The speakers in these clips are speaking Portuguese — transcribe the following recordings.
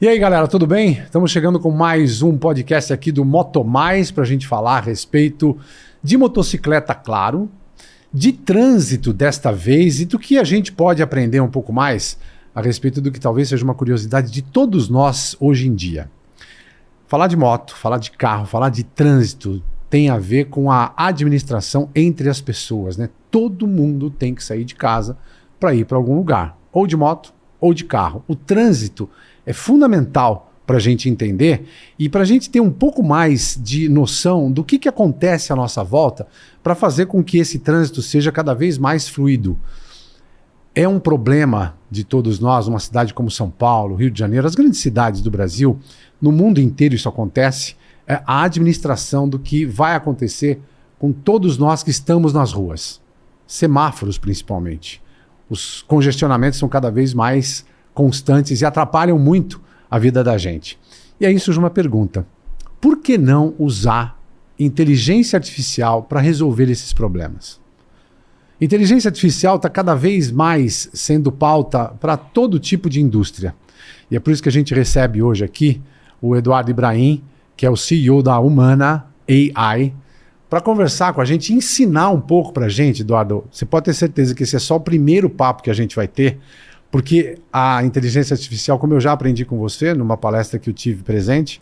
E aí, galera, tudo bem? Estamos chegando com mais um podcast aqui do Moto Mais para a gente falar a respeito de motocicleta, claro, de trânsito desta vez e do que a gente pode aprender um pouco mais a respeito do que talvez seja uma curiosidade de todos nós hoje em dia. Falar de moto, falar de carro, falar de trânsito tem a ver com a administração entre as pessoas, né? Todo mundo tem que sair de casa para ir para algum lugar, ou de moto ou de carro. O trânsito é fundamental para a gente entender e para a gente ter um pouco mais de noção do que acontece à nossa volta para fazer com que esse trânsito seja cada vez mais fluido. É um problema de todos nós, uma cidade como São Paulo, Rio de Janeiro, as grandes cidades do Brasil, no mundo inteiro isso acontece, é a administração do que vai acontecer com todos nós que estamos nas ruas. Semáforos, principalmente. Os congestionamentos são cada vez mais constantes e atrapalham muito a vida da gente. E aí surge uma pergunta. Por que não usar inteligência artificial para resolver esses problemas? Inteligência artificial está cada vez mais sendo pauta para todo tipo de indústria. E é por isso que a gente recebe hoje aqui o Eduardo Ibrahim, que é o CEO da Humana AI, para conversar com a gente e ensinar um pouco para a gente, Eduardo. Você pode ter certeza que esse é só o primeiro papo que a gente vai ter, porque a inteligência artificial, como eu já aprendi com você, numa palestra que eu tive presente,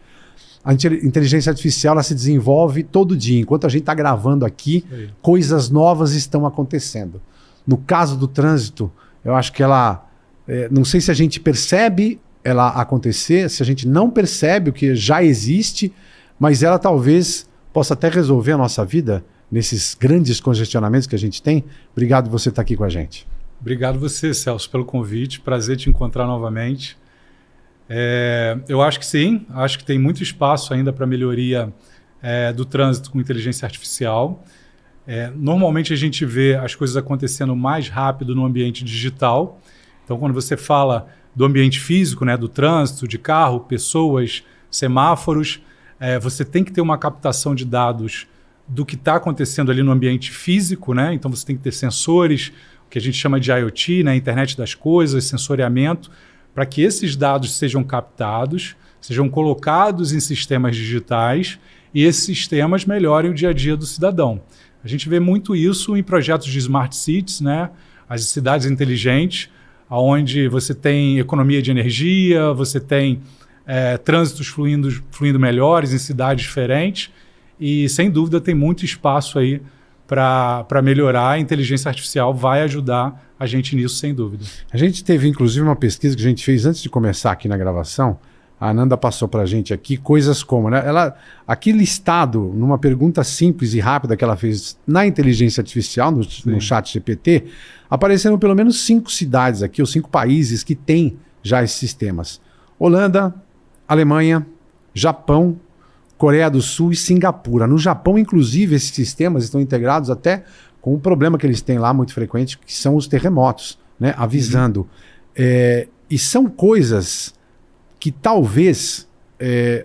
a inteligência artificial ela se desenvolve todo dia. Enquanto a gente está gravando aqui, coisas novas estão acontecendo. No caso do trânsito, eu acho que ela... não sei se a gente percebe ela acontecer, se a gente não percebe o que já existe, mas ela talvez possa até resolver a nossa vida nesses grandes congestionamentos que a gente tem. Obrigado por você estar aqui com a gente. Obrigado você, Celso, pelo convite. Prazer te encontrar novamente. Eu acho que sim, acho que tem muito espaço ainda para melhoria do trânsito com inteligência artificial. Normalmente a gente vê as coisas acontecendo mais rápido no ambiente digital. Então, quando você fala do ambiente físico, né, do trânsito, de carro, pessoas, semáforos, você tem que ter uma captação de dados do que está acontecendo ali no ambiente físico, né? Então você tem que ter sensores, o que a gente chama de IoT, né? Internet das coisas, sensoriamento, para que esses dados sejam captados, sejam colocados em sistemas digitais e esses sistemas melhorem o dia a dia do cidadão. A gente vê muito isso em projetos de Smart Cities, né? As cidades inteligentes, onde você tem economia de energia, você tem trânsitos fluindo melhores em cidades diferentes e, sem dúvida, tem muito espaço aí para melhorar. A inteligência artificial vai ajudar a gente nisso, sem dúvida. A gente teve, inclusive, uma pesquisa que a gente fez antes de começar aqui na gravação. A Ananda passou para a gente aqui coisas como, né? Aqui listado, numa pergunta simples e rápida que ela fez na inteligência artificial, no chat GPT, apareceram pelo menos 5 cidades aqui, ou 5 países que têm já esses sistemas. Holanda, Alemanha, Japão, Coreia do Sul e Singapura. No Japão, inclusive, esses sistemas estão integrados até com um problema que eles têm lá muito frequente, que são os terremotos, né? Avisando. E são coisas que talvez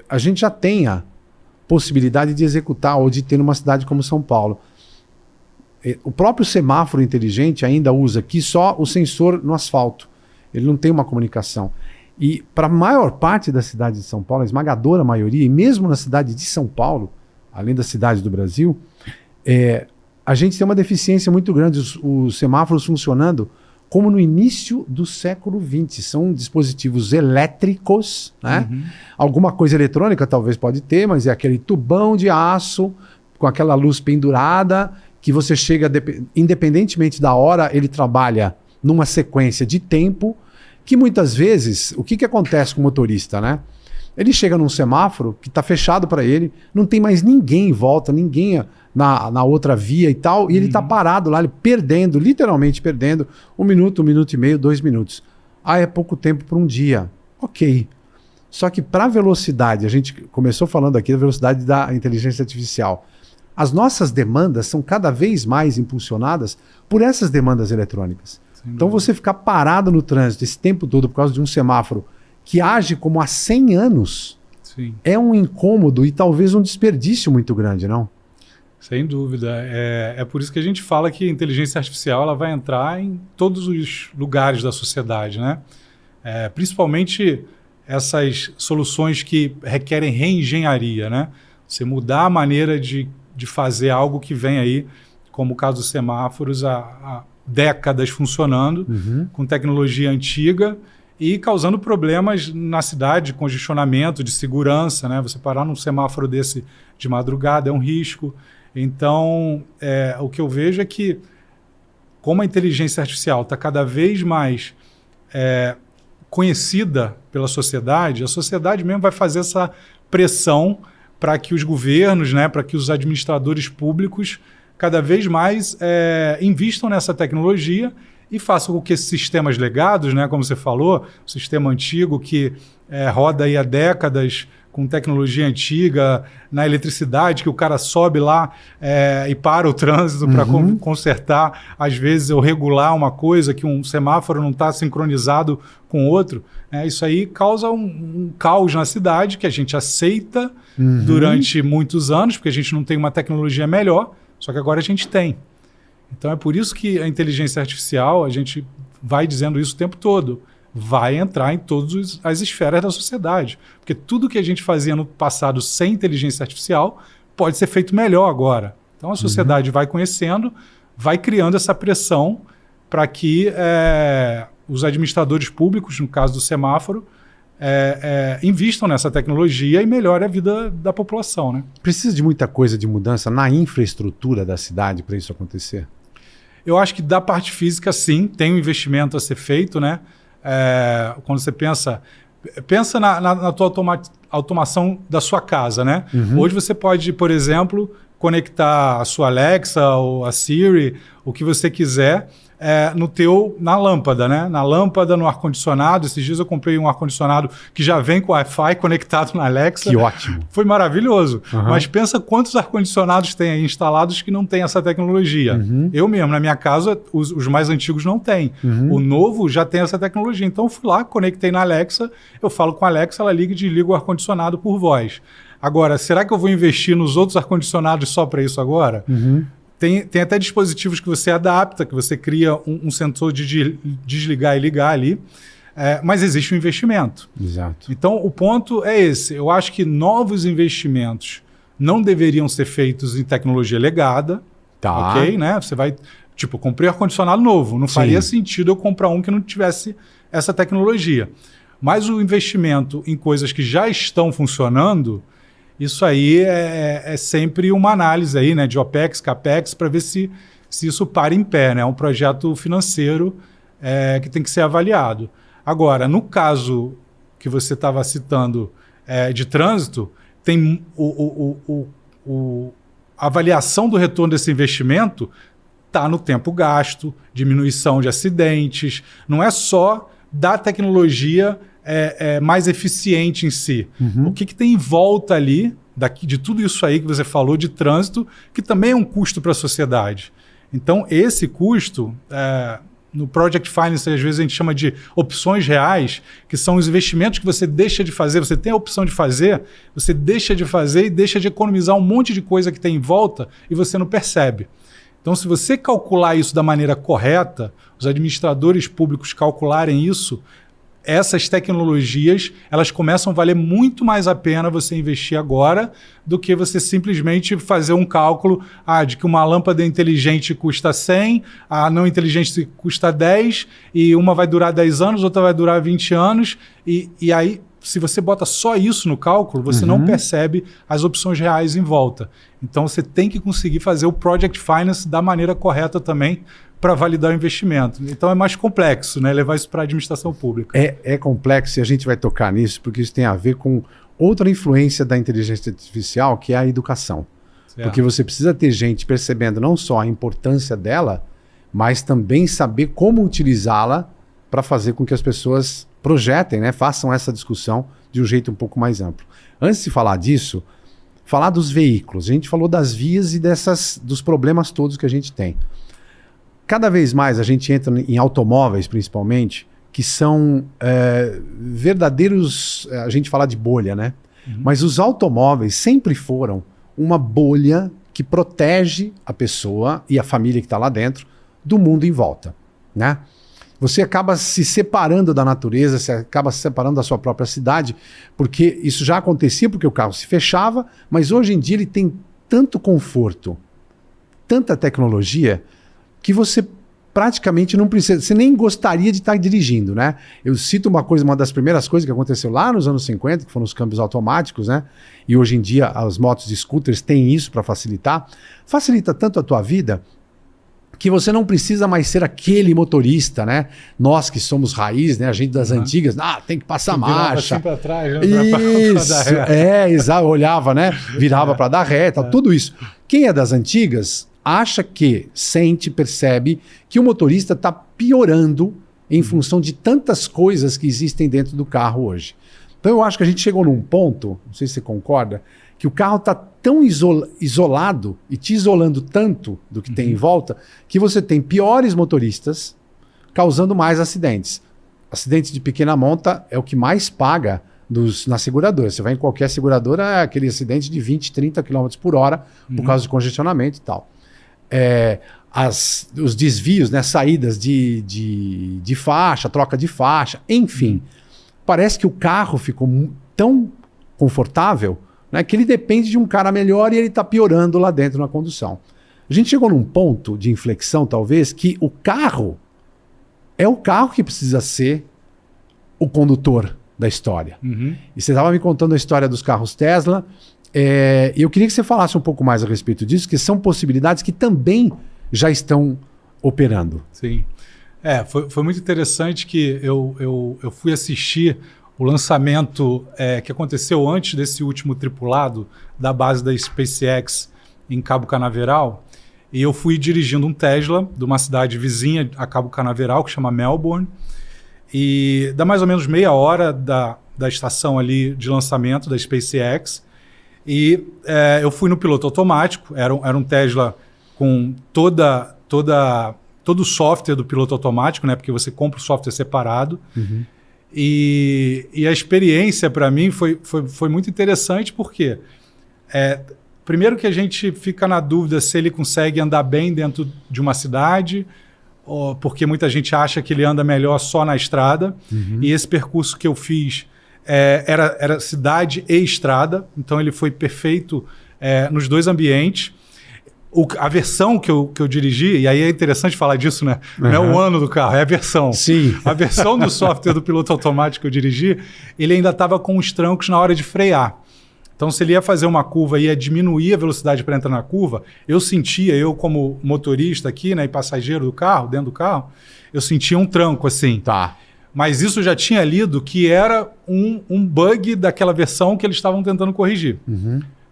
a gente já tenha possibilidade de executar ou de ter numa cidade como São Paulo. O próprio semáforo inteligente ainda usa aqui só o sensor no asfalto. Ele não tem uma comunicação. E para a maior parte da cidade de São Paulo, a esmagadora maioria, e mesmo na cidade de São Paulo, além das cidades do Brasil, a gente tem uma deficiência muito grande. Os semáforos funcionando como no início do século XX. São dispositivos elétricos, né? Alguma coisa eletrônica talvez pode ter, mas é aquele tubão de aço com aquela luz pendurada que você chega, independentemente da hora, ele trabalha numa sequência de tempo que muitas vezes, o que acontece com o motorista, né? Ele chega num semáforo que está fechado para ele, não tem mais ninguém em volta, ninguém na outra via e tal, e ele está parado lá, ele perdendo, literalmente perdendo 1 minuto, 1 minuto e meio, 2 minutos. É pouco tempo para um dia. Ok. Só que para a velocidade, a gente começou falando aqui da velocidade da inteligência artificial. As nossas demandas são cada vez mais impulsionadas por essas demandas eletrônicas. Então você ficar parado no trânsito esse tempo todo por causa de um semáforo que age como há 100 anos é um incômodo e talvez um desperdício muito grande, não? Sem dúvida. É por isso que a gente fala que a inteligência artificial ela vai entrar em todos os lugares da sociedade, né? Principalmente essas soluções que requerem reengenharia, né? Você mudar a maneira de fazer algo que vem aí, como o caso dos semáforos, há décadas funcionando, com tecnologia antiga e causando problemas na cidade, congestionamento, de segurança, né? Você parar num semáforo desse de madrugada é um risco. Então, o que eu vejo é que, como a inteligência artificial está cada vez mais conhecida pela sociedade, a sociedade mesmo vai fazer essa pressão para que os governos, né, para que os administradores públicos cada vez mais invistam nessa tecnologia e façam com que esses sistemas legados, né, como você falou, o sistema antigo que roda aí há décadas com tecnologia antiga, na eletricidade, que o cara sobe lá e para o trânsito para consertar, às vezes, ou regular uma coisa que um semáforo não está sincronizado com outro. Isso aí causa um caos na cidade que a gente aceita durante muitos anos, porque a gente não tem uma tecnologia melhor, só que agora a gente tem. Então é por isso que a inteligência artificial, a gente vai dizendo isso o tempo todo, vai entrar em todas as esferas da sociedade. Porque tudo que a gente fazia no passado sem inteligência artificial pode ser feito melhor agora. Então a sociedade vai conhecendo, vai criando essa pressão para que os administradores públicos, no caso do semáforo, invistam nessa tecnologia e melhorem a vida da população, né? Precisa de muita coisa de mudança na infraestrutura da cidade para isso acontecer? Eu acho que da parte física, sim, tem um investimento a ser feito, né? Quando você pensa na tua automação da sua casa, né? Hoje você pode, por exemplo, conectar a sua Alexa ou a Siri, o que você quiser, na lâmpada, né? Na lâmpada, no ar-condicionado. Esses dias eu comprei um ar-condicionado que já vem com Wi-Fi conectado na Alexa. Que ótimo. Foi maravilhoso. Mas pensa quantos ar-condicionados tem aí instalados que não tem essa tecnologia. Eu mesmo, na minha casa, os mais antigos não têm. O novo já tem essa tecnologia. Então eu fui lá, conectei na Alexa, eu falo com a Alexa, ela liga e desliga o ar-condicionado por voz. Agora, será que eu vou investir nos outros ar-condicionados só para isso agora? Tem até dispositivos que você adapta, que você cria um sensor de desligar e ligar ali, mas existe um investimento. Exato. Então, o ponto é esse. Eu acho que novos investimentos não deveriam ser feitos em tecnologia legada, ok? Né? Você vai... Tipo, comprei ar-condicionado novo. Não faria sentido eu comprar um que não tivesse essa tecnologia. Mas o investimento em coisas que já estão funcionando... Isso aí é sempre uma análise aí, né, de OPEX, CAPEX, para ver se isso para em pé. Né? É um projeto financeiro que tem que ser avaliado. Agora, no caso que você estava citando de trânsito, tem a avaliação do retorno desse investimento está no tempo gasto, diminuição de acidentes, não é só da tecnologia mais eficiente em si. O que tem em volta ali, de tudo isso aí que você falou de trânsito, que também é um custo para a sociedade. Então, esse custo, no Project Finance, às vezes a gente chama de opções reais, que são os investimentos que você deixa de fazer, você tem a opção de fazer, você deixa de fazer e deixa de economizar um monte de coisa que tem em volta e você não percebe. Então, se você calcular isso da maneira correta, os administradores públicos calcularem isso, essas tecnologias, elas começam a valer muito mais a pena você investir agora do que você simplesmente fazer um cálculo de que uma lâmpada inteligente custa 100, a não inteligente custa 10, e uma vai durar 10 anos, outra vai durar 20 anos, e aí, se você bota só isso no cálculo, você não percebe as opções reais em volta. Então, você tem que conseguir fazer o Project Finance da maneira correta também, para validar o investimento. Então é mais complexo, né? Levar isso para a administração pública. É complexo e a gente vai tocar nisso, porque isso tem a ver com outra influência da inteligência artificial, que é a educação. Certo. Porque você precisa ter gente percebendo não só a importância dela, mas também saber como utilizá-la para fazer com que as pessoas projetem, né? Façam essa discussão de um jeito um pouco mais amplo. Antes de falar disso, falar dos veículos. A gente falou das vias e dos problemas todos que a gente tem. Cada vez mais a gente entra em automóveis, principalmente, que são verdadeiros... A gente fala de bolha, né? Mas os automóveis sempre foram uma bolha que protege a pessoa e a família que está lá dentro do mundo em volta, né? você acaba se separando da natureza, você acaba se separando da sua própria cidade, porque isso já acontecia porque o carro se fechava, mas hoje em dia ele tem tanto conforto, tanta tecnologia, que você praticamente não precisa, você nem gostaria de estar dirigindo, né? Eu cito uma das primeiras coisas que aconteceu lá nos anos 50, que foram os câmbios automáticos, né? E hoje em dia as motos e scooters têm isso para facilitar. Facilita tanto a tua vida que você não precisa mais ser aquele motorista, né? Nós que somos raiz, né? A gente das antigas, tem que passar marcha. Assim para trás, né? Isso, exato, olhava, né? Virava para dar reta, tudo isso. Quem é das antigas acha que, sente, percebe que o motorista está piorando em função de tantas coisas que existem dentro do carro hoje. Então eu acho que a gente chegou num ponto, não sei se você concorda, que o carro está tão isolado e te isolando tanto do que tem em volta, que você tem piores motoristas causando mais acidentes. Acidentes de pequena monta é o que mais paga na seguradora. Você vai em qualquer seguradora, é aquele acidente de 20, 30 km por hora por causa de congestionamento e tal. Os desvios, né, saídas de faixa, troca de faixa, enfim. Parece que o carro ficou tão confortável, né, que ele depende de um cara melhor e ele está piorando lá dentro na condução. A gente chegou num ponto de inflexão, talvez, que o carro é o carro que precisa ser o condutor da história. E você estava me contando a história dos carros Tesla. Eu queria que você falasse um pouco mais a respeito disso, que são possibilidades que também já estão operando. Sim. Foi muito interessante que eu fui assistir o lançamento que aconteceu antes desse último tripulado da base da SpaceX em Cabo Canaveral, e eu fui dirigindo um Tesla de uma cidade vizinha a Cabo Canaveral, que chama Melbourne, e dá mais ou menos meia hora da estação ali de lançamento da SpaceX. E eu fui no piloto automático, era um Tesla com todo o software do piloto automático, né? Porque você compra o software separado. E a experiência para mim foi muito interessante porque primeiro que a gente fica na dúvida se ele consegue andar bem dentro de uma cidade, porque muita gente acha que ele anda melhor só na estrada. E esse percurso que eu fiz era cidade e estrada, então ele foi perfeito nos dois ambientes. A versão que eu dirigi, e aí é interessante falar disso, né? Não é o ano do carro, é a versão. Sim. A versão do software do piloto automático que eu dirigi, ele ainda estava com os trancos na hora de frear. Então, se ele ia fazer uma curva e ia diminuir a velocidade para entrar na curva, eu como motorista aqui, né, e passageiro do carro, dentro do carro, eu sentia um tranco assim. Tá. Mas isso eu já tinha lido que era um bug daquela versão que eles estavam tentando corrigir.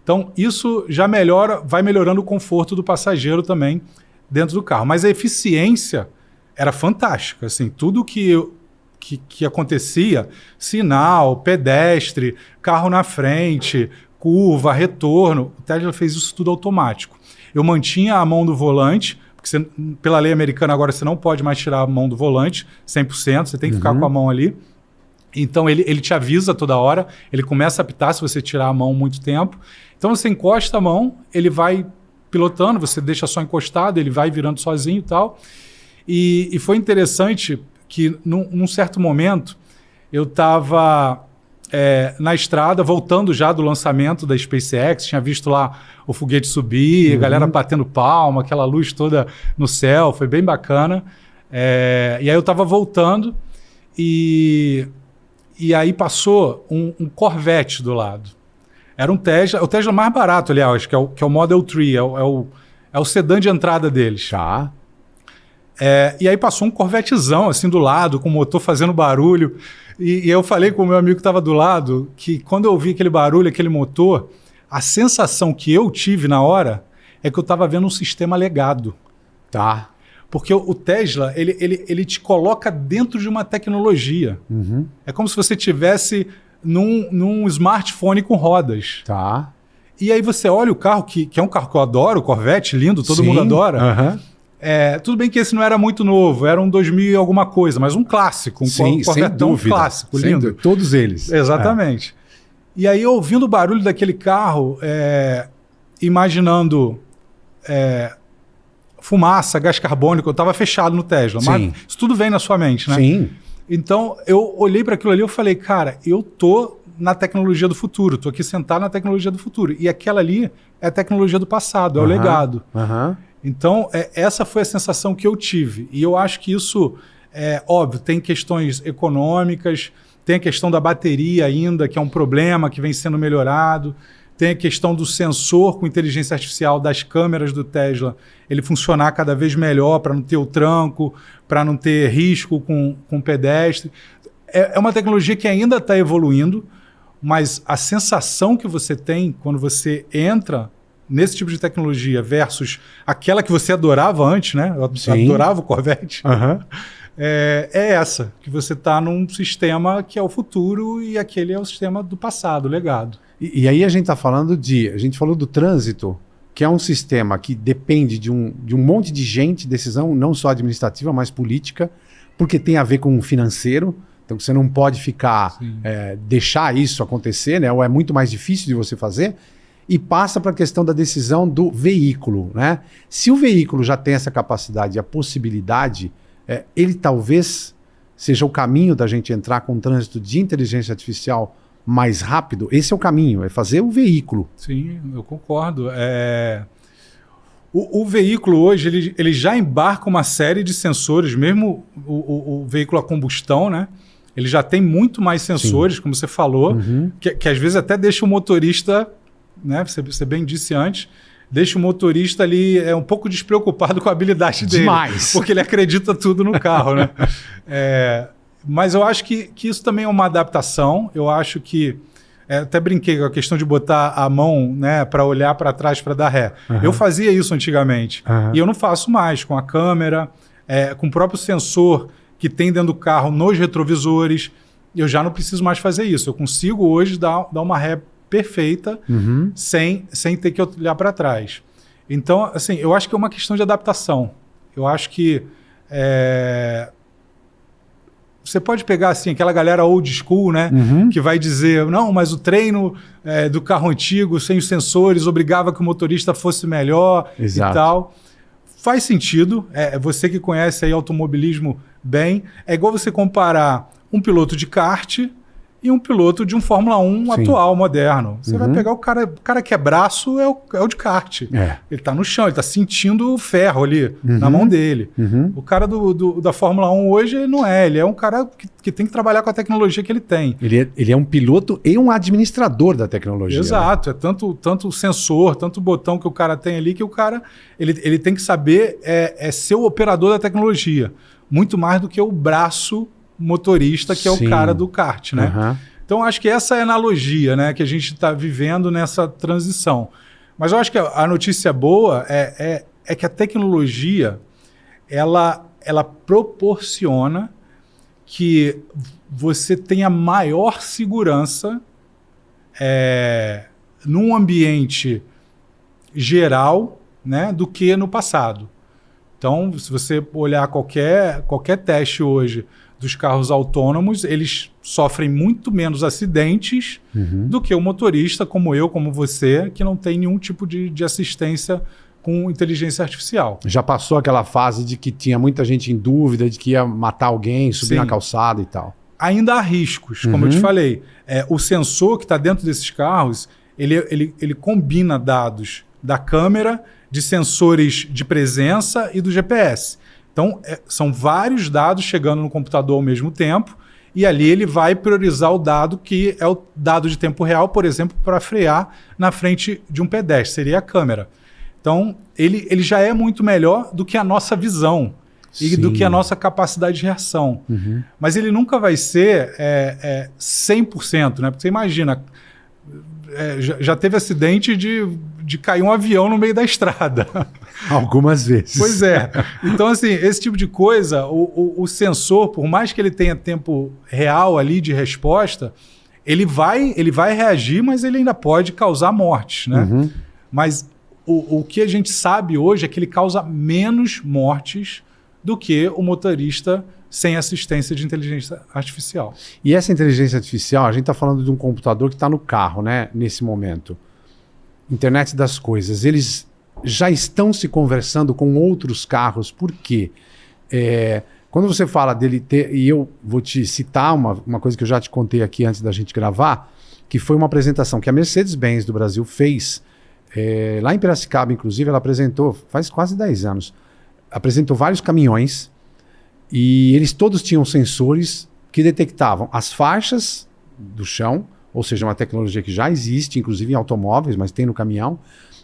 Então, isso já vai melhorando o conforto do passageiro também dentro do carro. Mas a eficiência era fantástica. Assim, tudo que acontecia, sinal, pedestre, carro na frente, curva, retorno, o Tesla fez isso tudo automático. Eu mantinha a mão do volante, porque pela lei americana agora você não pode mais tirar a mão do volante 100%, você tem que ficar com a mão ali. Então ele te avisa toda hora, ele começa a apitar se você tirar a mão muito tempo. Então você encosta a mão, ele vai pilotando, você deixa só encostado, ele vai virando sozinho e tal. E foi interessante que num certo momento eu estava na estrada, voltando já do lançamento da SpaceX, tinha visto lá o foguete subir, a galera batendo palma, aquela luz toda no céu, foi bem bacana. E aí eu estava voltando e aí passou um Corvette do lado. Era um Tesla, o Tesla mais barato, aliás, que é o Model 3, é o sedã de entrada deles. Tá. E aí passou um Corvettezão assim do lado, com o motor fazendo barulho. E eu falei com o meu amigo que estava do lado que quando eu ouvi aquele barulho, aquele motor, a sensação que eu tive na hora é que eu estava vendo um sistema legado. Tá. Porque o Tesla, ele te coloca dentro de uma tecnologia. É como se você estivesse num smartphone com rodas. Tá. E aí você olha o carro, que é um carro que eu adoro, o Corvette, lindo, todo mundo adora. Tudo bem que esse não era muito novo, era um 2000 e alguma coisa, mas um clássico, um Corvetão clássico, lindo. Todos eles. Exatamente. E aí, ouvindo o barulho daquele carro, imaginando fumaça, gás carbônico, eu estava fechado no Tesla. Mas isso tudo vem na sua mente, né? Sim. Então, eu olhei para aquilo ali e falei, cara, eu tô na tecnologia do futuro, tô aqui sentado na tecnologia do futuro. E aquela ali é a tecnologia do passado, é o legado. Então, essa foi a sensação que eu tive. E eu acho que isso, óbvio, tem questões econômicas, tem a questão da bateria ainda, que é um problema que vem sendo melhorado. Tem a questão do sensor com inteligência artificial das câmeras do Tesla, ele funcionar cada vez melhor para não ter o tranco, para não ter risco com pedestre. É uma tecnologia que ainda está evoluindo, mas a sensação que você tem quando você entra nesse tipo de tecnologia versus aquela que você adorava antes, né? Eu adorava o Corvette. É essa, que você está num sistema que é o futuro e aquele é o sistema do passado, o legado. E aí a gente está falando a gente falou do trânsito, que é um sistema que depende de um monte de gente, decisão não só administrativa, mas política, porque tem a ver com o financeiro. Então você não pode ficar, deixar isso acontecer, né? Ou é muito mais difícil de você fazer. E passa para a questão da decisão do veículo, né? Se o veículo já tem essa capacidade, a possibilidade, ele talvez seja o caminho da gente entrar com um trânsito de inteligência artificial mais rápido. Esse é o caminho, é fazer o veículo. Sim, eu concordo. O veículo hoje ele já embarca uma série de sensores, mesmo o veículo a combustão, né? Ele já tem muito mais sensores, como você falou, que às vezes até deixa o motorista, né? Você bem disse antes, deixa o motorista ali um pouco despreocupado com a habilidade dele. Demais. Porque ele acredita tudo no carro, né? Mas eu acho que isso também é uma adaptação. Eu acho que... até brinquei com a questão de botar a mão, né, para olhar para trás para dar ré. Eu fazia isso antigamente. E eu não faço mais com a câmera, com o próprio sensor que tem dentro do carro nos retrovisores. Eu já não preciso mais fazer isso. Eu consigo hoje dar uma ré perfeita sem ter que olhar para trás. Então, assim, eu acho que é uma questão de adaptação. Eu acho que... Você pode pegar assim, aquela galera old school, né? Que vai dizer, não, mas o treino do carro antigo, sem os sensores, obrigava que o motorista fosse melhor. Exato. E tal. Faz sentido. Você que conhece aí automobilismo bem. É igual você comparar um piloto de kart e um piloto de um Fórmula 1 atual, moderno. Você vai pegar o cara que é braço, é o de kart. Ele está no chão, ele está sentindo o ferro ali na mão dele. O cara da Fórmula 1 hoje, ele não é. Ele é um cara que tem que trabalhar com a tecnologia que ele tem. Ele é um piloto e um administrador da tecnologia. Exato. Né? É tanto o sensor, tanto o botão que o cara tem ali, que o cara ele tem que saber ser o operador da tecnologia. Muito mais do que o braço motorista, que é o cara do kart, né? Então, acho que essa é a analogia, né, que a gente está vivendo nessa transição. Mas eu acho que a notícia boa é que a tecnologia, ela proporciona que você tenha maior segurança num ambiente geral, né, do que no passado. Então, se você olhar qualquer teste hoje dos carros autônomos, eles sofrem muito menos acidentes do que o motorista, como eu, como você, que não tem nenhum tipo de assistência com inteligência artificial. Já passou aquela fase de que tinha muita gente em dúvida de que ia matar alguém, subir na calçada e tal. Ainda há riscos, como eu te falei. O sensor que está dentro desses carros, ele combina dados da câmera, de sensores de presença e do GPS. Então, são vários dados chegando no computador ao mesmo tempo, e ali ele vai priorizar o dado que é o dado de tempo real, por exemplo, para frear na frente de um pedestre, seria a câmera. Então, ele já é muito melhor do que a nossa visão e do que a nossa capacidade de reação. Mas ele nunca vai ser 100%, né? Porque você imagina, já teve acidente de cair um avião no meio da estrada. Algumas vezes. Pois é. Então, assim, esse tipo de coisa, o sensor, por mais que ele tenha tempo real ali de resposta, ele vai reagir, mas ele ainda pode causar mortes, né? Mas o que a gente sabe hoje é que ele causa menos mortes do que o motorista sem assistência de inteligência artificial. E essa inteligência artificial, a gente está falando de um computador que está no carro, né? Nesse momento. Internet das coisas. Eles já estão se conversando com outros carros. Por quê? Quando você fala dele ter... E eu vou te citar uma coisa que eu já te contei aqui antes da gente gravar, que foi uma apresentação que a Mercedes-Benz do Brasil fez, lá em Piracicaba, inclusive, ela apresentou, faz quase 10 anos, apresentou vários caminhões e eles todos tinham sensores que detectavam as faixas do chão, ou seja, uma tecnologia que já existe, inclusive em automóveis, mas tem no caminhão,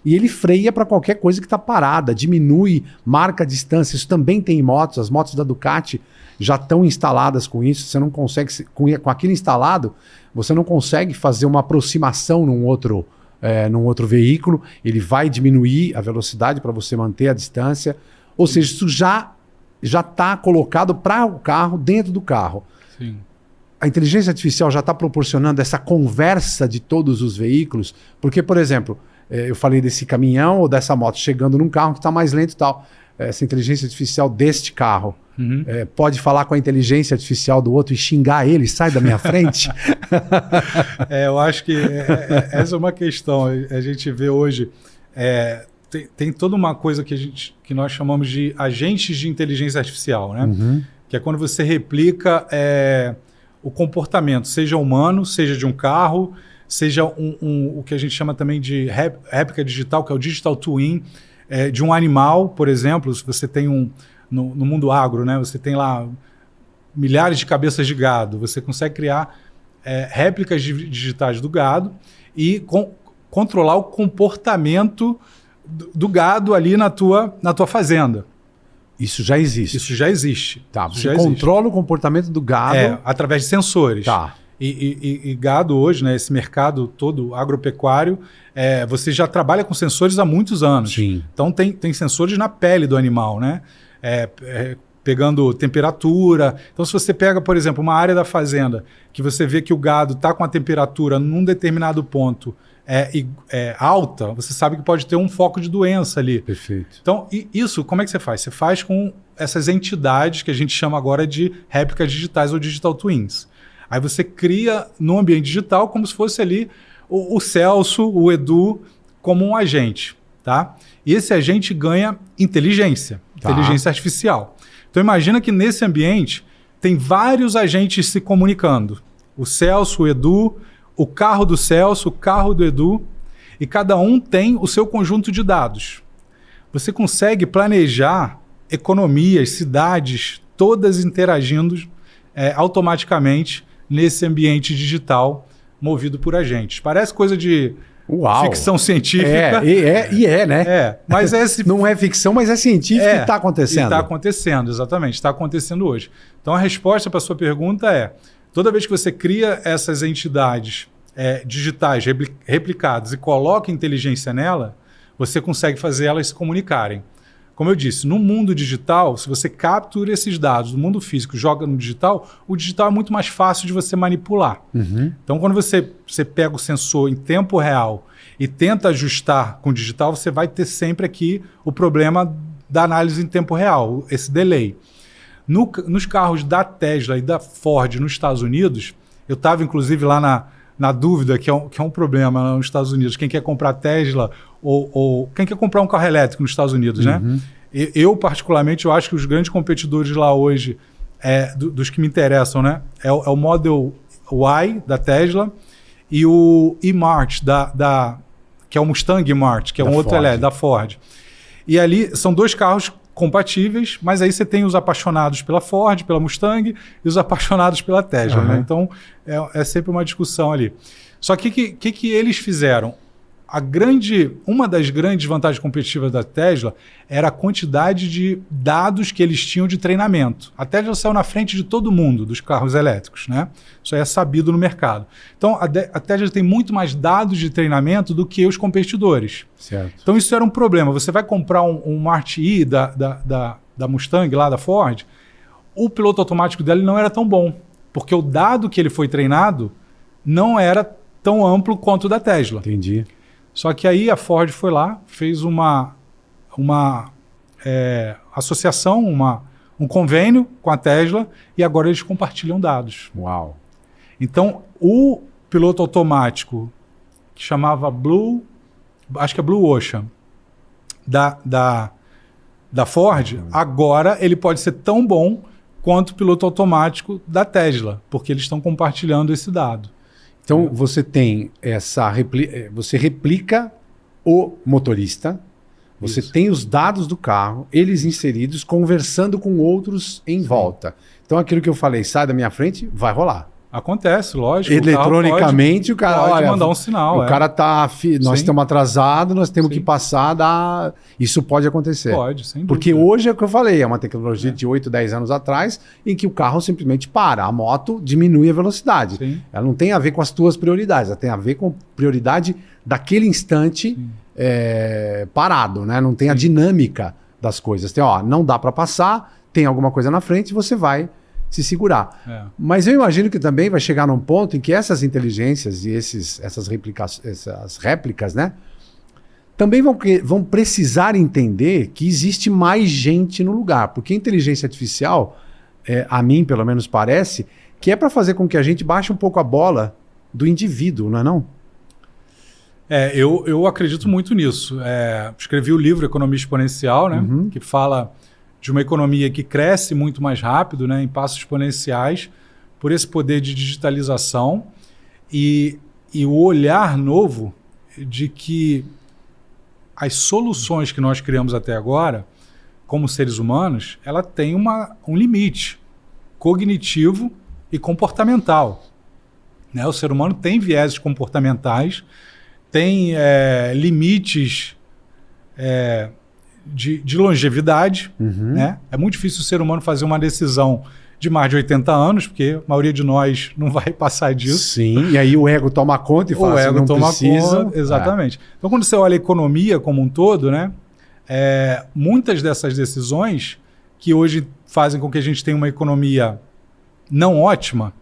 e ele freia para qualquer coisa que está parada, diminui, marca a distância. Isso também tem em motos, as motos da Ducati já estão instaladas com isso, você não consegue, com aquilo instalado, você não consegue fazer uma aproximação num outro veículo, ele vai diminuir a velocidade para você manter a distância, ou seja, isso já está colocado para o carro, dentro do carro. Sim. A inteligência artificial já está proporcionando essa conversa de todos os veículos, porque, por exemplo, eu falei desse caminhão ou dessa moto chegando num carro que está mais lento e tal. Essa inteligência artificial deste carro pode falar com a inteligência artificial do outro e xingar ele, sai da minha frente? Eu acho que essa é uma questão. A gente vê hoje, tem toda uma coisa que nós chamamos de agentes de inteligência artificial, né? Que é quando você replica o comportamento, seja humano, seja de um carro, seja o que a gente chama também de réplica digital, que é o digital twin, de um animal, por exemplo. Se você tem no mundo agro, né, você tem lá milhares de cabeças de gado, você consegue criar réplicas digitais do gado e controlar o comportamento do gado ali na tua fazenda. Isso já existe. Isso já existe. Tá, você controla o comportamento do gado. Através de sensores. Tá. E gado hoje, né, esse mercado todo agropecuário, você já trabalha com sensores há muitos anos. Sim. Então tem sensores na pele do animal, né? Pegando temperatura. Então, se você pega, por exemplo, uma área da fazenda que você vê que o gado está com a temperatura num determinado ponto alta, você sabe que pode ter um foco de doença ali. Perfeito. Então, isso, como é que você faz? Você faz com essas entidades que a gente chama agora de réplicas digitais ou digital twins. Aí você cria no ambiente digital como se fosse ali o Celso, o Edu, como um agente, tá? E esse agente ganha inteligência artificial. Então imagina que nesse ambiente tem vários agentes se comunicando. O Celso, o Edu, o carro do Celso, o carro do Edu, e cada um tem o seu conjunto de dados. Você consegue planejar economias, cidades, todas interagindo automaticamente nesse ambiente digital movido por agentes. Parece coisa de ficção científica. Né? Mas não é ficção, mas é científico e está acontecendo. Está acontecendo, exatamente. Está acontecendo hoje. Então a resposta para a sua pergunta é: toda vez que você cria essas entidades digitais replicadas e coloca inteligência nela, você consegue fazer elas se comunicarem. Como eu disse, no mundo digital, se você captura esses dados do mundo físico e joga no digital, o digital é muito mais fácil de você manipular. Então, quando você pega o sensor em tempo real e tenta ajustar com o digital, você vai ter sempre aqui o problema da análise em tempo real, esse delay. Nos carros da Tesla e da Ford nos Estados Unidos, eu estava inclusive lá na dúvida, que é um problema nos Estados Unidos, quem quer comprar Tesla ou quem quer comprar um carro elétrico nos Estados Unidos, né? Eu, particularmente, eu acho que os grandes competidores lá hoje, dos que me interessam, né? É o Model Y da Tesla e o E-Mart, que é o Mustang E-Mart, que é um outro elétrico, da Ford. E ali são dois carros compatíveis, mas aí você tem os apaixonados pela Ford, pela Mustang e os apaixonados pela Tesla. Né? Então, é sempre uma discussão ali. Só que o que eles fizeram? Uma das grandes vantagens competitivas da Tesla era a quantidade de dados que eles tinham de treinamento. A Tesla saiu na frente de todo mundo dos carros elétricos, né? Isso aí é sabido no mercado. Então, a Tesla tem muito mais dados de treinamento do que os competidores. Certo. Então, isso era um problema. Você vai comprar um March-E da Mustang, lá da Ford, o piloto automático dele não era tão bom, porque o dado que ele foi treinado não era tão amplo quanto o da Tesla. Entendi. Só que aí a Ford foi lá, fez uma associação, um convênio com a Tesla e agora eles compartilham dados. Uau! Então, o piloto automático que chamava Blue Ocean, da Ford, agora ele pode ser tão bom quanto o piloto automático da Tesla, porque eles estão compartilhando esse dado. Então você tem você replica o motorista, você tem os dados do carro, eles inseridos, conversando com outros em volta. Então aquilo que eu falei, sai da minha frente, vai rolar. Acontece, lógico. Eletronicamente, o cara pode mandar um sinal. O cara tá. Nós estamos atrasados, nós temos que passar. Isso pode acontecer. Pode, sem dúvida. Porque hoje é o que eu falei, é uma tecnologia de 8, 10 anos atrás, em que o carro simplesmente para, a moto diminui a velocidade. Sim. Ela não tem a ver com as tuas prioridades, ela tem a ver com prioridade daquele instante parado, né? Não tem a dinâmica das coisas. Tem, não dá para passar, tem alguma coisa na frente, você vai se segurar. Mas eu imagino que também vai chegar num ponto em que essas inteligências e essas réplicas, né, também vão precisar entender que existe mais gente no lugar, porque a inteligência artificial, a mim pelo menos parece, que é para fazer com que a gente baixe um pouco a bola do indivíduo, não é não? Eu acredito muito nisso. Escrevi o livro Economia Exponencial, né, que fala de uma economia que cresce muito mais rápido, né, em passos exponenciais, por esse poder de digitalização e o olhar novo de que as soluções que nós criamos até agora, como seres humanos, ela tem um limite cognitivo e comportamental. Né? O ser humano tem vieses comportamentais, tem limites de longevidade, né? É muito difícil o ser humano fazer uma decisão de mais de 80 anos, porque a maioria de nós não vai passar disso. Sim, e aí o ego toma conta e fala o ego não toma precisa. Conta, exatamente. Então, quando você olha a economia como um todo, né, muitas dessas decisões que hoje fazem com que a gente tenha uma economia não ótima,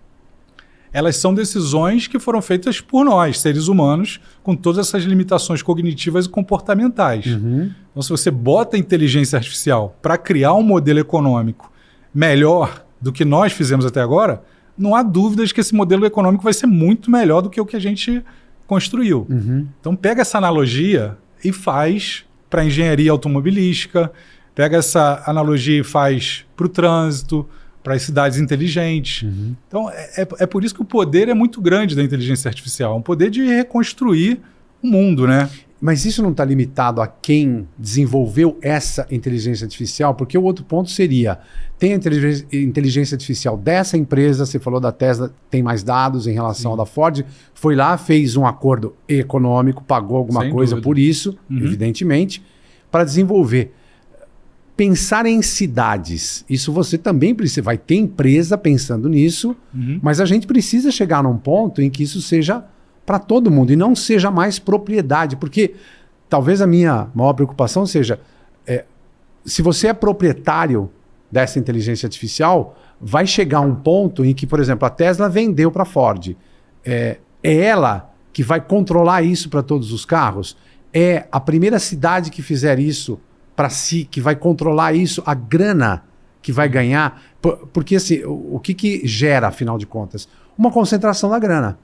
elas são decisões que foram feitas por nós, seres humanos, com todas essas limitações cognitivas e comportamentais. Então, se você bota a inteligência artificial para criar um modelo econômico melhor do que nós fizemos até agora, não há dúvidas que esse modelo econômico vai ser muito melhor do que o que a gente construiu. Então, pega essa analogia e faz para a engenharia automobilística, pega essa analogia e faz para o trânsito, para as cidades inteligentes. Então, é por isso que o poder é muito grande da inteligência artificial. É um poder de reconstruir o mundo, né? Mas isso não está limitado a quem desenvolveu essa inteligência artificial? Porque o outro ponto seria, tem a inteligência artificial dessa empresa, você falou da Tesla, tem mais dados em relação à da Ford, foi lá, fez um acordo econômico, pagou alguma coisa por isso, evidentemente, para desenvolver. Pensar em cidades, isso você também precisa, vai ter empresa pensando nisso, mas a gente precisa chegar num ponto em que isso seja para todo mundo e não seja mais propriedade, porque talvez a minha maior preocupação seja, se você é proprietário dessa inteligência artificial, vai chegar um ponto em que, por exemplo, a Tesla vendeu para a Ford, é ela que vai controlar isso para todos os carros? É a primeira cidade que fizer isso para si, que vai controlar isso, a grana que vai ganhar, porque assim, o que gera, afinal de contas? Uma concentração da grana.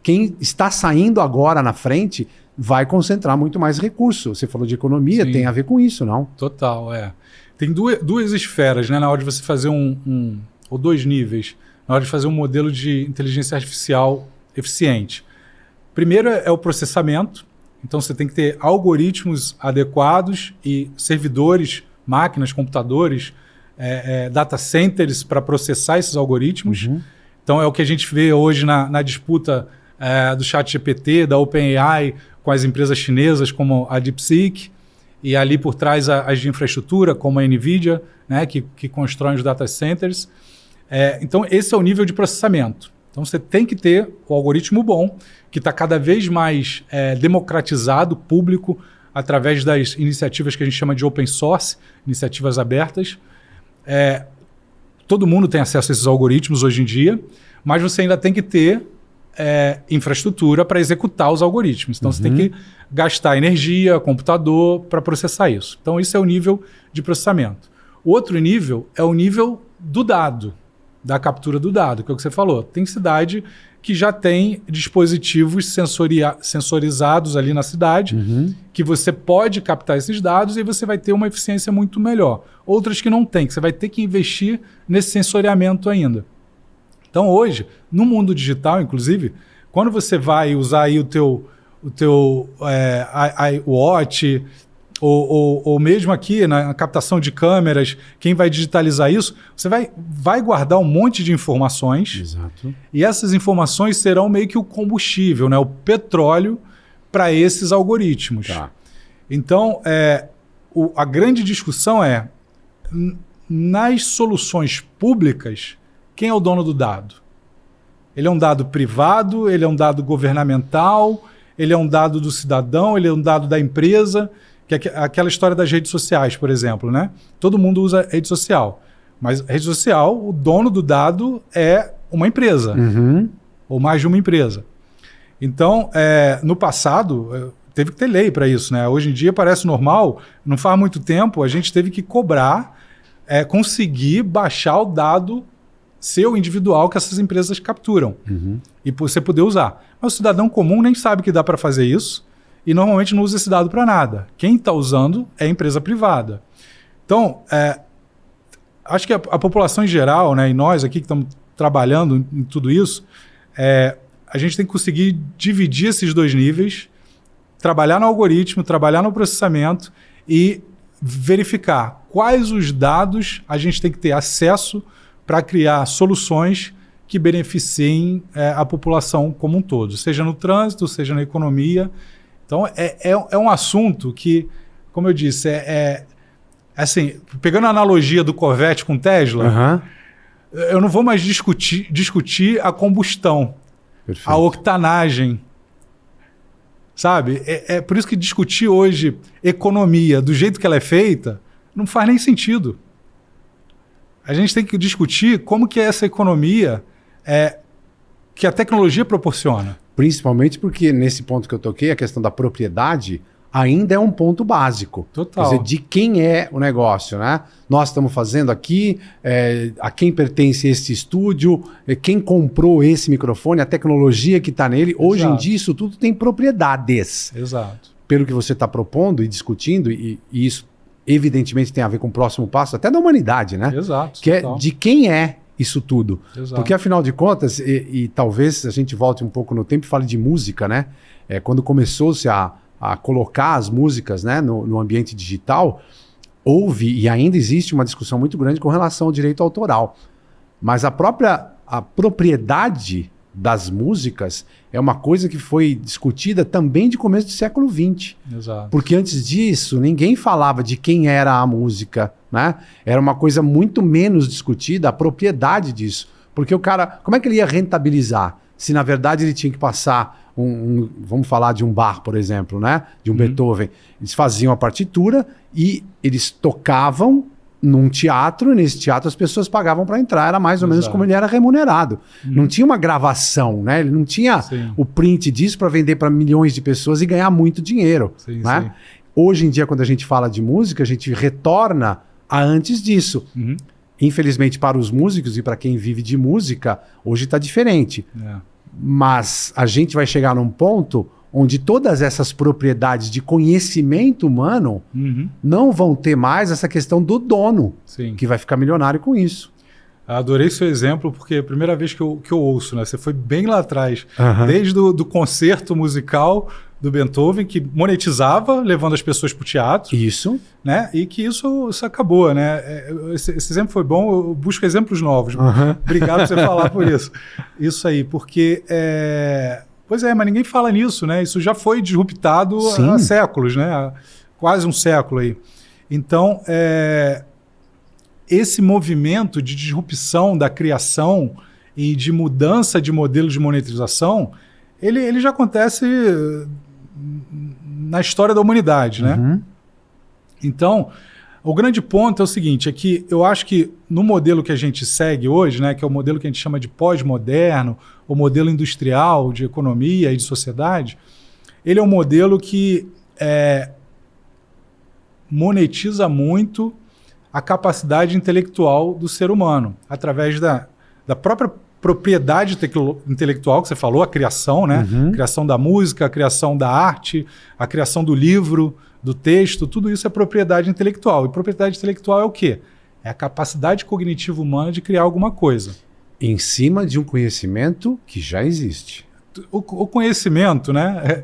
Quem está saindo agora na frente vai concentrar muito mais recurso. Você falou de economia, tem a ver com isso, não? Total, Tem duas esferas, né, na hora de você fazer ou dois níveis, na hora de fazer um modelo de inteligência artificial eficiente. Primeiro é o processamento. Então, você tem que ter algoritmos adequados e servidores, máquinas, computadores, data centers para processar esses algoritmos. Então, é o que a gente vê hoje na disputa do ChatGPT, da OpenAI, com as empresas chinesas como a DeepSeek, e ali por trás as de infraestrutura, como a NVIDIA, né, que constroem os data centers. Então, esse é o nível de processamento. Então, você tem que ter o algoritmo bom, que está cada vez mais democratizado, público, através das iniciativas que a gente chama de open source, iniciativas abertas. Todo mundo tem acesso a esses algoritmos hoje em dia, mas você ainda tem que ter infraestrutura para executar os algoritmos. Então, você tem que gastar energia, computador, para processar isso. Então, isso é o nível de processamento. O outro nível é o nível do dado. da captura do dado, que é o que você falou. Tem cidade que já tem dispositivos sensorizados ali na cidade, que você pode captar esses dados e você vai ter uma eficiência muito melhor. Outras que não tem, que você vai ter que investir nesse sensoriamento ainda. Então hoje, no mundo digital, inclusive, quando você vai usar aí o teu iWatch, ou mesmo aqui na captação de câmeras, quem vai digitalizar isso, você vai guardar um monte de informações. Exato. E essas informações serão meio que o combustível, né? O petróleo para esses algoritmos. Tá. Então, a grande discussão é, nas soluções públicas, quem é o dono do dado? Ele é um dado privado, ele é um dado governamental, ele é um dado do cidadão, ele é um dado da empresa, que é aquela história das redes sociais, por exemplo, né? Todo mundo usa rede social, mas rede social, o dono do dado é uma empresa, ou mais de uma empresa. Então, no passado, teve que ter lei para isso, né? Hoje em dia parece normal, não faz muito tempo, a gente teve que cobrar, conseguir baixar o dado seu individual que essas empresas capturam e você poder usar. Mas o cidadão comum nem sabe que dá para fazer isso e normalmente não usa esse dado para nada. Quem está usando é a empresa privada. Então, acho que a população em geral, né, e nós aqui que estamos trabalhando em tudo isso, a gente tem que conseguir dividir esses dois níveis, trabalhar no algoritmo, trabalhar no processamento e verificar quais os dados a gente tem que ter acesso para criar soluções que beneficiem a população como um todo, seja no trânsito, seja na economia. Então, é um assunto que, como eu disse, assim, pegando a analogia do Corvette com Tesla, eu não vou mais discutir a combustão, a octanagem, sabe? É por isso que discutir hoje economia do jeito que ela é feita não faz nem sentido. A gente tem que discutir como que é essa economia que a tecnologia proporciona. Principalmente porque, nesse ponto que eu toquei, a questão da propriedade ainda é um ponto básico. Total. Quer dizer, de quem é o negócio, né? Nós estamos fazendo aqui, a quem pertence esse estúdio, quem comprou esse microfone, a tecnologia que está nele. Hoje em dia, isso tudo tem propriedades. Exato. Pelo que você está propondo e discutindo, e isso evidentemente tem a ver com o próximo passo, até da humanidade, né? Exato. Que é de quem é isso tudo. Exato. Porque, afinal de contas, e talvez a gente volte um pouco no tempo e fale de música, né? Quando começou-se a colocar as músicas, né, no ambiente digital, houve e ainda existe uma discussão muito grande com relação ao direito autoral. Mas a propriedade das músicas é uma coisa que foi discutida também de começo do século XX. Exato. Porque antes disso, ninguém falava de quem era a música, né? Era uma coisa muito menos discutida, a propriedade disso. Porque o cara, como é que ele ia rentabilizar? Se na verdade ele tinha que passar vamos falar de um Bach, por exemplo, né? De um Beethoven. Eles faziam a partitura e eles tocavam num teatro, e nesse teatro as pessoas pagavam para entrar, era mais ou menos como ele era remunerado. Não tinha uma gravação, né? Ele não tinha o print disso para vender para milhões de pessoas e ganhar muito dinheiro. Né? Hoje em dia, quando a gente fala de música, a gente retorna a antes disso. Infelizmente, para os músicos e para quem vive de música, hoje está diferente. Mas a gente vai chegar num ponto onde todas essas propriedades de conhecimento humano não vão ter mais essa questão do dono, que vai ficar milionário com isso. Adorei seu exemplo, porque é a primeira vez que eu ouço, né? Você foi bem lá atrás, desde do concerto musical do Beethoven, que monetizava, levando as pessoas para o teatro. Isso. Né? E que isso acabou, né? Esse exemplo foi bom, eu busco exemplos novos. Obrigado por você falar por isso. Isso aí, porque... Pois é, mas ninguém fala nisso, né? Isso já foi disruptado há séculos, né? Há quase um século aí. Então, esse movimento de disrupção da criação e de mudança de modelo de monetização, ele já acontece na história da humanidade, né? Então, o grande ponto é o seguinte, é que eu acho que no modelo que a gente segue hoje, né, que é o modelo que a gente chama de pós-moderno, o modelo industrial de economia e de sociedade, ele é um modelo que monetiza muito a capacidade intelectual do ser humano, através da própria propriedade intelectual que você falou, a criação, né? A criação da música, a criação da arte, a criação do livro, do texto, tudo isso é propriedade intelectual. E propriedade intelectual é o quê? É a capacidade cognitiva humana de criar alguma coisa. Em cima de um conhecimento que já existe. O conhecimento, né?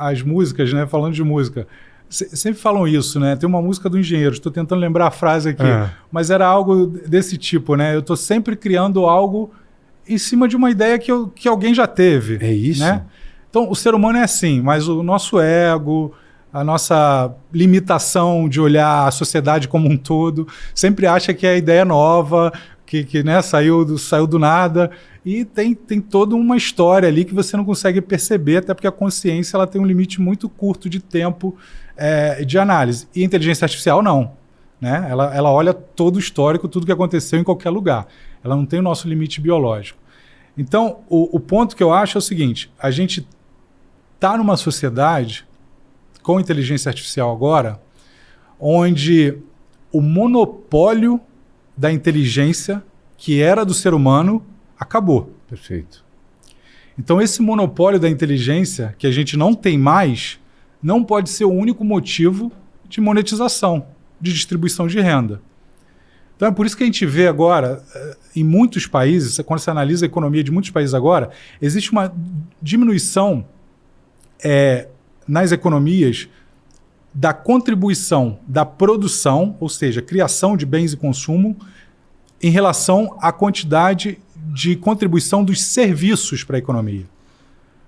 As músicas, né? Falando de música, sempre falam isso, né? Tem uma música do Engenheiro, estou tentando lembrar a frase aqui, mas era algo desse tipo, né? Eu estou sempre criando algo em cima de uma ideia que alguém já teve. É isso. Né? Então, o ser humano é assim, mas o nosso ego, a nossa limitação de olhar a sociedade como um todo, sempre acha que é a ideia nova, que né, saiu do nada, e tem toda uma história ali que você não consegue perceber, até porque a consciência ela tem um limite muito curto de tempo de análise. E a inteligência artificial não. Né? Ela olha todo o histórico, tudo que aconteceu em qualquer lugar. Ela não tem o nosso limite biológico. Então, o ponto que eu acho é o seguinte, a gente está numa sociedade com inteligência artificial agora, onde o monopólio da inteligência que era do ser humano acabou. Perfeito. Então esse monopólio da inteligência que a gente não tem mais não pode ser o único motivo de monetização, de distribuição de renda. Então é por isso que a gente vê agora, em muitos países, quando você analisa a economia de muitos países agora, existe uma diminuição nas economias da contribuição da produção, ou seja, criação de bens e consumo, em relação à quantidade de contribuição dos serviços para a economia.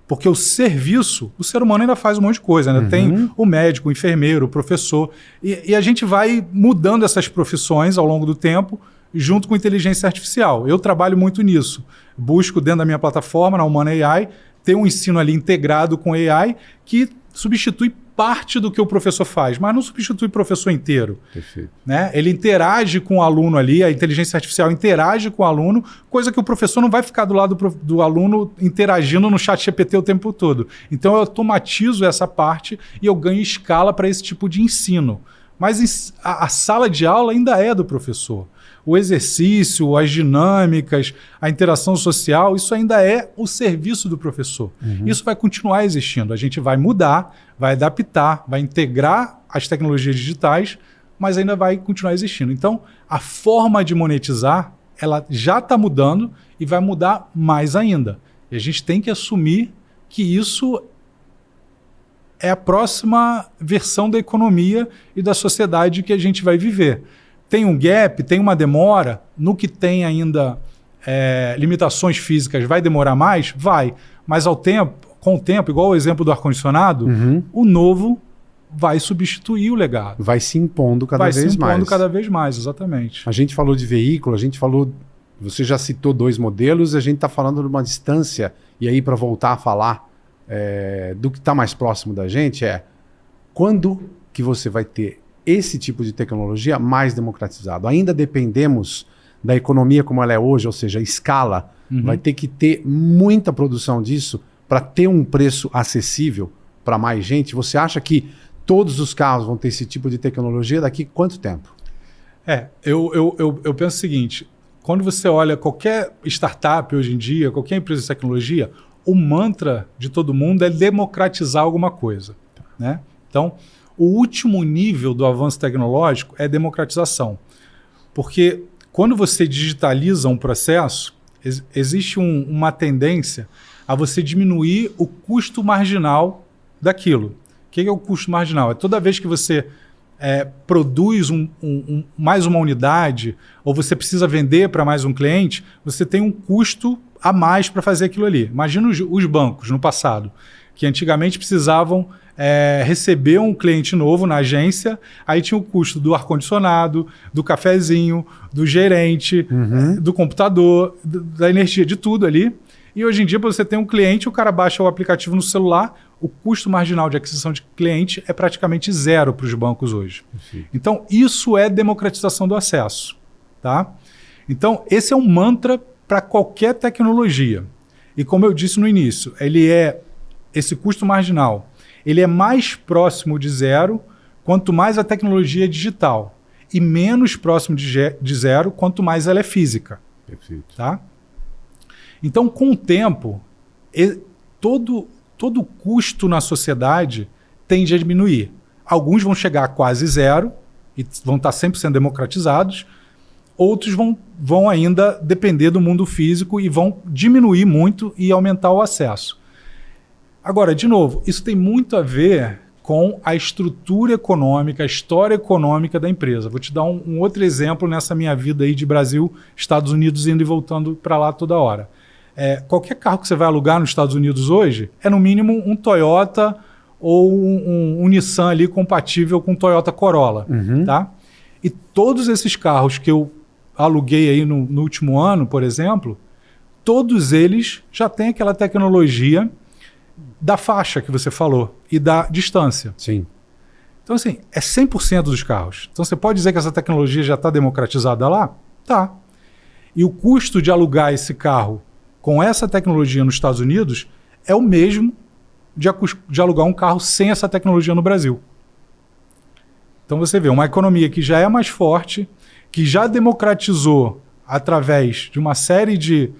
Porque o serviço, o ser humano ainda faz um monte de coisa, né? Tem o médico, o enfermeiro, o professor, e a gente vai mudando essas profissões ao longo do tempo, junto com inteligência artificial. Eu trabalho muito nisso. Busco dentro da minha plataforma, na Humana AI, ter um ensino ali integrado com AI que substitui parte do que o professor faz, mas não substitui o professor inteiro. Perfeito. Né? Ele interage com o aluno ali, a inteligência artificial interage com o aluno, coisa que o professor não vai ficar do lado do aluno interagindo no chat GPT o tempo todo. Então eu automatizo essa parte e eu ganho escala para esse tipo de ensino. Mas a sala de aula ainda é do professor. O exercício, as dinâmicas, a interação social, isso ainda é o serviço do professor. Isso vai continuar existindo. A gente vai mudar, vai adaptar, vai integrar as tecnologias digitais, mas ainda vai continuar existindo. Então, a forma de monetizar, ela já está mudando e vai mudar mais ainda. E a gente tem que assumir que isso é a próxima versão da economia e da sociedade que a gente vai viver. Tem um gap, tem uma demora, no que tem ainda limitações físicas, vai demorar mais? Vai. Mas com o tempo, igual o exemplo do ar-condicionado, o novo vai substituir o legado. Vai se impondo cada vez mais. Vai se impondo cada vez mais, exatamente. A gente falou de veículo, a gente falou... Você já citou 2 modelos, a gente está falando de uma distância, e aí para voltar a falar do que está mais próximo da gente, quando que você vai ter esse tipo de tecnologia mais democratizado? Ainda dependemos da economia como ela é hoje, ou seja, a escala. Vai ter que ter muita produção disso para ter um preço acessível para mais gente. Você acha que todos os carros vão ter esse tipo de tecnologia daqui quanto tempo? Eu penso o seguinte, quando você olha qualquer startup hoje em dia, qualquer empresa de tecnologia, o mantra de todo mundo é democratizar alguma coisa. Né? Então, o último nível do avanço tecnológico é democratização. Porque quando você digitaliza um processo, existe uma tendência a você diminuir o custo marginal daquilo. O que é o custo marginal? É toda vez que você produz mais uma unidade, ou você precisa vender para mais um cliente, você tem um custo a mais para fazer aquilo ali. Imagina os bancos no passado, que antigamente precisavam receber um cliente novo na agência, aí tinha o custo do ar-condicionado, do cafezinho, do gerente, do computador, da energia, de tudo ali. E hoje em dia, você tem um cliente, o cara baixa o aplicativo no celular, o custo marginal de aquisição de cliente é praticamente zero para os bancos hoje. Sim. Então, isso é democratização do acesso. Tá? Então, esse é um mantra para qualquer tecnologia. E como eu disse no início, esse custo marginal, ele é mais próximo de zero quanto mais a tecnologia é digital e menos próximo de zero quanto mais ela é física. Perfeito. Tá? Então, com o tempo, todo custo na sociedade tende a diminuir. Alguns vão chegar a quase zero e vão estar sempre sendo democratizados. Outros vão ainda depender do mundo físico e vão diminuir muito e aumentar o acesso. Agora, de novo, isso tem muito a ver com a estrutura econômica, a história econômica da empresa. Vou te dar um outro exemplo nessa minha vida aí de Brasil, Estados Unidos, indo e voltando para lá toda hora. Qualquer carro que você vai alugar nos Estados Unidos hoje é no mínimo um Toyota ou um Nissan ali compatível com o Toyota Corolla. Tá? E todos esses carros que eu aluguei aí no último ano, por exemplo, todos eles já têm aquela tecnologia da faixa que você falou e da distância. Sim. Então, assim, é 100% dos carros. Então, você pode dizer que essa tecnologia já está democratizada lá? Tá. E o custo de alugar esse carro com essa tecnologia nos Estados Unidos é o mesmo de alugar um carro sem essa tecnologia no Brasil. Então, você vê uma economia que já é mais forte, que já democratizou através de uma série de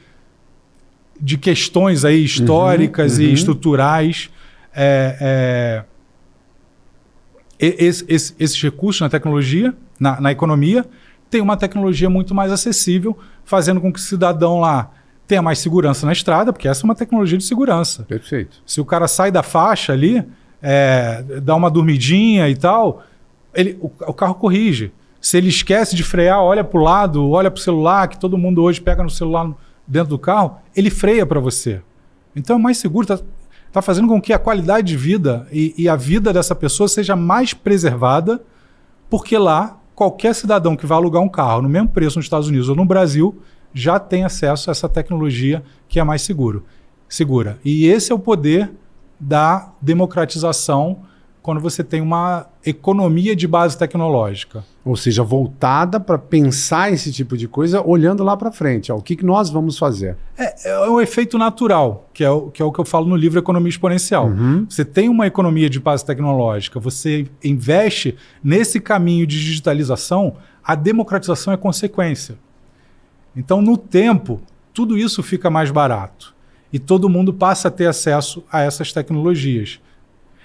questões aí históricas e estruturais, esses recursos na tecnologia, na economia, tem uma tecnologia muito mais acessível, fazendo com que o cidadão lá tenha mais segurança na estrada, porque essa é uma tecnologia de segurança. Perfeito. Se o cara sai da faixa ali, dá uma dormidinha e tal, o carro corrige. Se ele esquece de frear, olha para o lado, olha para o celular, que todo mundo hoje pega no celular dentro do carro, ele freia para você. Então é mais seguro, está fazendo com que a qualidade de vida e a vida dessa pessoa seja mais preservada, porque lá qualquer cidadão que vai alugar um carro no mesmo preço nos Estados Unidos ou no Brasil já tem acesso a essa tecnologia que é mais segura. E esse é o poder da democratização quando você tem uma economia de base tecnológica. Ou seja, voltada para pensar esse tipo de coisa, olhando lá para frente. O que nós vamos fazer? É um efeito natural, que é o que eu falo no livro Economia Exponencial. Você tem uma economia de base tecnológica, você investe nesse caminho de digitalização, a democratização é consequência. Então, no tempo, tudo isso fica mais barato. E todo mundo passa a ter acesso a essas tecnologias.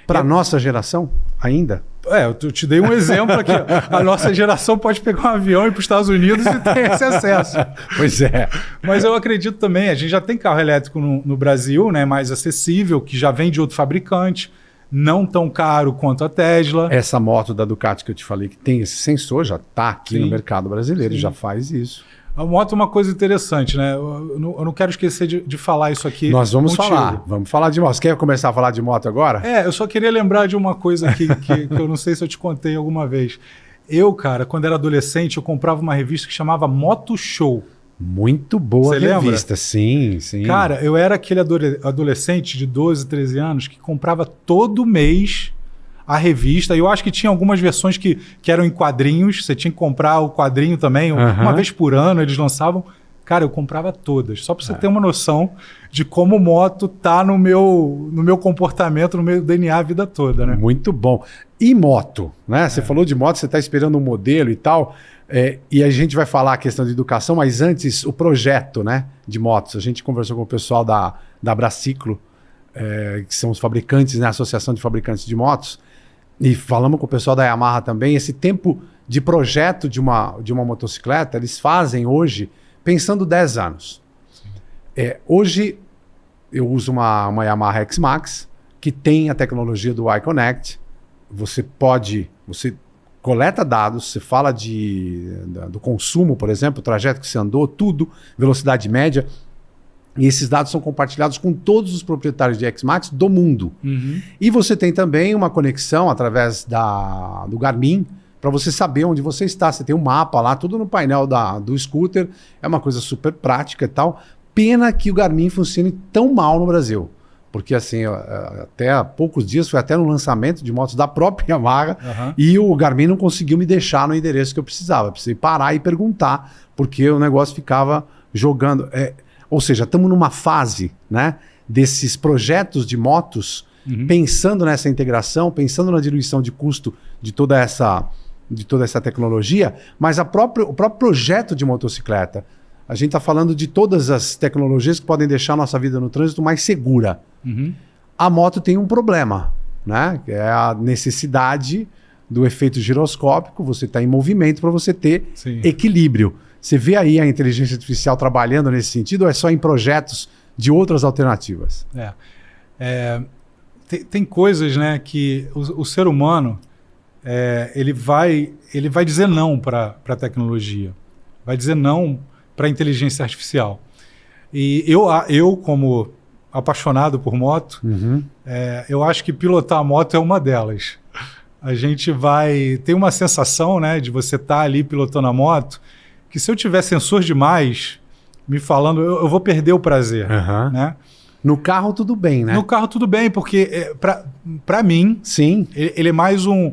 Para a nossa geração, ainda? Eu te dei um exemplo aqui. A nossa geração pode pegar um avião e ir para os Estados Unidos e ter esse acesso. Pois é. Mas eu acredito também, a gente já tem carro elétrico no Brasil, né, mais acessível, que já vem de outro fabricante, não tão caro quanto a Tesla. Essa moto da Ducati que eu te falei, que tem esse sensor, já está aqui no mercado brasileiro, já faz isso. A moto é uma coisa interessante, né? Eu não quero esquecer de falar isso aqui. Nós vamos falar. Vamos falar de moto. Você quer começar a falar de moto agora? Eu só queria lembrar de uma coisa que eu não sei se eu te contei alguma vez. Eu, cara, quando era adolescente, eu comprava uma revista que chamava Moto Show. Muito boa Você revista, lembra? Sim. Cara, eu era aquele adolescente de 12, 13 anos que comprava todo mês a revista. E eu acho que tinha algumas versões que eram em quadrinhos. Você tinha que comprar o quadrinho também. Uma vez por ano eles lançavam. Cara, eu comprava todas. Só para você ter uma noção de como moto tá no meu comportamento, no meu DNA a vida toda, né? Muito bom. E moto, né? Você falou de moto, você está esperando um modelo e tal. E a gente vai falar a questão de educação, mas antes o projeto, né, de motos. A gente conversou com o pessoal da Braciclo, que são os fabricantes, né, a Associação de Fabricantes de Motos. E falamos com o pessoal da Yamaha também, esse tempo de projeto de uma motocicleta, eles fazem hoje pensando 10 anos. Hoje eu uso uma Yamaha X-Max, que tem a tecnologia do iConnect. Você coleta dados, você fala do consumo, por exemplo, o trajeto que você andou, tudo, velocidade média. E esses dados são compartilhados com todos os proprietários de X-Max do mundo. E você tem também uma conexão através do Garmin para você saber onde você está. Você tem um mapa lá, tudo no painel do scooter. É uma coisa super prática e tal. Pena que o Garmin funcione tão mal no Brasil. Porque assim, até há poucos dias, foi até no lançamento de motos da própria Yamaha e o Garmin não conseguiu me deixar no endereço que eu precisava. Eu precisei parar e perguntar, porque o negócio ficava jogando... Ou seja, estamos numa fase, né, desses projetos de motos, pensando nessa integração, pensando na diluição de custo de toda essa tecnologia, mas o próprio projeto de motocicleta. a gente está falando de todas as tecnologias que podem deixar a nossa vida no trânsito mais segura. A moto tem um problema, né? Que é a necessidade do efeito giroscópico, você está em movimento para você ter equilíbrio. Você vê aí a inteligência artificial trabalhando nesse sentido ou é só em projetos de outras alternativas? Tem coisas, né, que o ser humano ele vai dizer não para a tecnologia, vai dizer não para a inteligência artificial. E eu como apaixonado por moto, eu acho que pilotar a moto é uma delas. A gente tem uma sensação, né, de você estar ali pilotando a moto, que se eu tiver sensor demais me falando, eu vou perder o prazer, né? No carro tudo bem, né? No carro tudo bem, porque para mim, sim, ele é mais um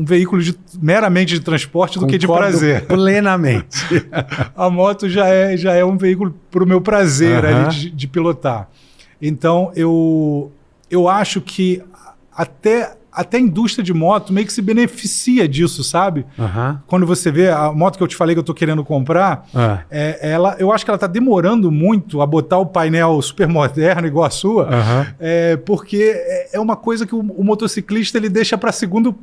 veículo meramente de transporte do que de prazer. Plenamente. A moto já é um veículo para o meu prazer ali de pilotar. Então, eu acho que até a indústria de moto meio que se beneficia disso, sabe? Quando você vê a moto que eu te falei que eu estou querendo comprar, eu acho que ela está demorando muito a botar o painel super moderno igual a sua, porque é uma coisa que o motociclista ele deixa para segundo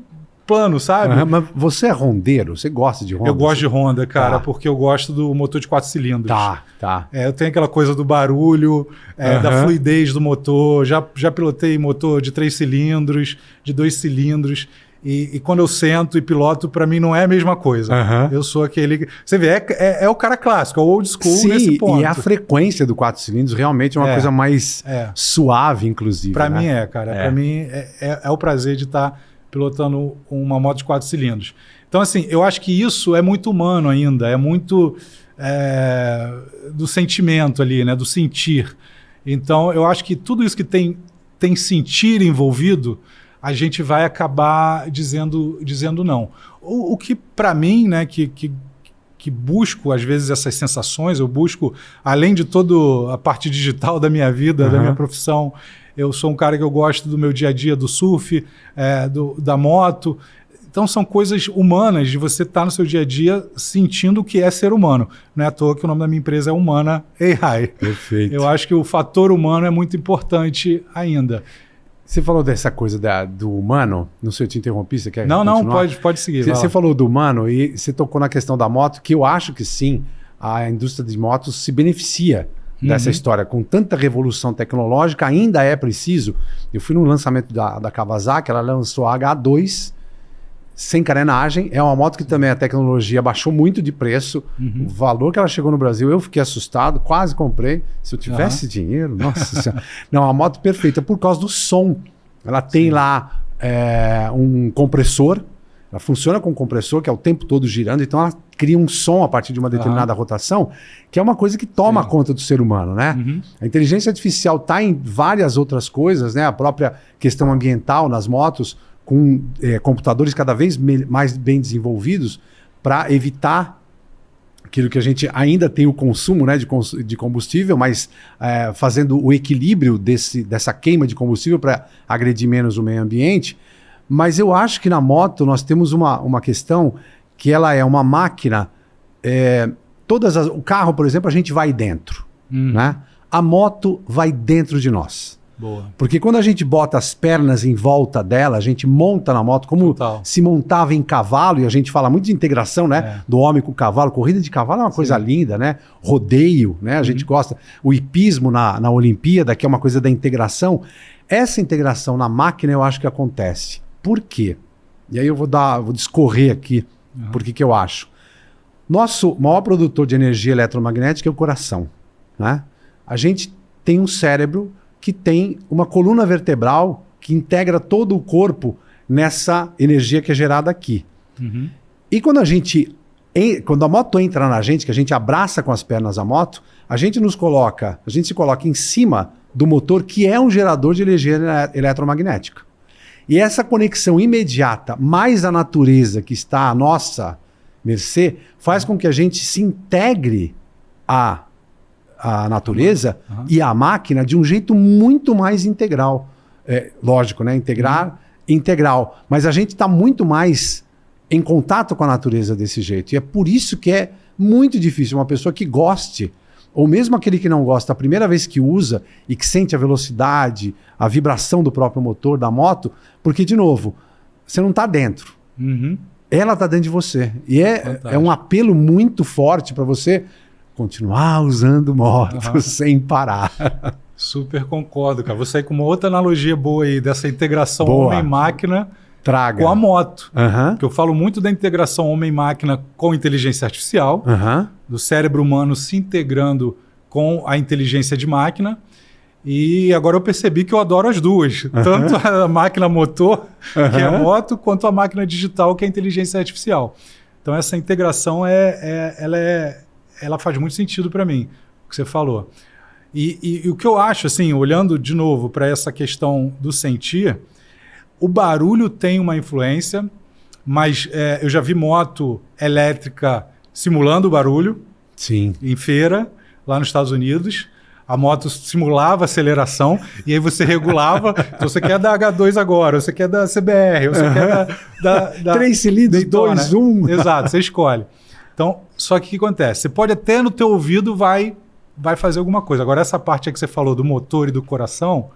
plano, sabe? Mas você é rondeiro? Você gosta de Honda? Eu gosto de Honda, cara, porque eu gosto do motor de 4 cilindros. Tá. Eu tenho aquela coisa do barulho, da fluidez do motor. Já pilotei motor de 3 cilindros, de 2 cilindros. E quando eu sento e piloto, para mim não é a mesma coisa. Eu sou aquele... Você vê, é o cara clássico, é o old school nesse ponto. E a frequência do 4 cilindros realmente é uma coisa mais suave, inclusive. Para mim cara. Para mim é o prazer de estar pilotando uma moto de 4 cilindros. Então, assim, eu acho que isso é muito humano ainda, é muito do sentimento ali, né, do sentir. Então, eu acho que tudo isso que tem sentir envolvido, a gente vai acabar dizendo não. O que, para mim, né, que busco, às vezes, essas sensações, eu busco, além de toda a parte digital da minha vida, da minha profissão, eu sou um cara que eu gosto do meu dia a dia, do surf, da moto. Então são coisas humanas de você estar no seu dia a dia sentindo o que é ser humano. Não é à toa que o nome da minha empresa é Humana AI. Perfeito. Eu acho que o fator humano é muito importante ainda. Você falou dessa coisa do humano, não sei, eu te interrompi, você quer continuar? Não, pode seguir. Você falou do humano e você tocou na questão da moto, que eu acho que sim, a indústria de motos se beneficia dessa história. Com tanta revolução tecnológica, ainda é preciso. Eu fui no lançamento da Kawasaki, ela lançou a H2 sem carenagem. É uma moto que também a tecnologia baixou muito de preço. O valor que ela chegou no Brasil, eu fiquei assustado, quase comprei. Se eu tivesse dinheiro, nossa senhora. Não, a moto perfeita por causa do som. Ela tem lá um compressor. Ela funciona com um compressor que é o tempo todo girando, então ela cria um som a partir de uma determinada rotação, que é uma coisa que toma conta do ser humano, né? A inteligência artificial está em várias outras coisas, né? A própria questão ambiental nas motos, com computadores cada vez mais bem desenvolvidos para evitar aquilo que a gente ainda tem o consumo, né, de combustível, mas fazendo o equilíbrio dessa queima de combustível para agredir menos o meio ambiente. Mas eu acho que na moto nós temos uma questão que ela é uma máquina. O carro, por exemplo, a gente vai dentro. Né? A moto vai dentro de nós. Boa. Porque quando a gente bota as pernas em volta dela, a gente monta na moto como se montava em cavalo, e a gente fala muito de integração, né? Do homem com o cavalo. Corrida de cavalo é uma coisa linda, né? Rodeio, né? A gente gosta. O hipismo na Olimpíada, que é uma coisa da integração. Essa integração na máquina eu acho que acontece. Por quê? E aí eu vou discorrer aqui por que eu acho. Nosso maior produtor de energia eletromagnética é o coração, né? A gente tem um cérebro que tem uma coluna vertebral que integra todo o corpo nessa energia que é gerada aqui. E quando a moto entra na gente, que a gente abraça com as pernas a moto, a gente se coloca em cima do motor, que é um gerador de energia eletromagnética. E essa conexão imediata, mais a natureza que está à nossa mercê, faz com que a gente se integre à natureza e à máquina de um jeito muito mais integral. Lógico, né? Integral. Mas a gente está muito mais em contato com a natureza desse jeito. E é por isso que muito difícil uma pessoa que goste, ou mesmo aquele que não gosta, a primeira vez que usa e que sente a velocidade, a vibração do próprio motor da moto, porque, de novo, você não está dentro. Uhum. Ela está dentro de você. E é um apelo muito forte para você continuar usando moto sem parar. Super concordo, cara. Vou sair com uma outra analogia boa aí, dessa integração homem-máquina com a moto. Porque eu falo muito da integração homem-máquina com inteligência artificial, do cérebro humano se integrando com a inteligência de máquina. E agora eu percebi que eu adoro as duas. Tanto a máquina motor, que é a moto, quanto a máquina digital, que é a inteligência artificial. Então essa integração ela faz muito sentido para mim, o que você falou. E o que eu acho, assim, olhando de novo para essa questão do sentir, o barulho tem uma influência, mas eu já vi moto elétrica simulando o barulho. Sim. Em feira, lá nos Estados Unidos. A moto simulava aceleração e aí você regulava. Então você quer da H2 agora, você quer da CBR, você quer da 3 cilindros, 2, 1. Exato, você escolhe. Então, só que o que acontece? Você pode até no teu ouvido vai fazer alguma coisa. Agora, essa parte aí que você falou do motor e do coração,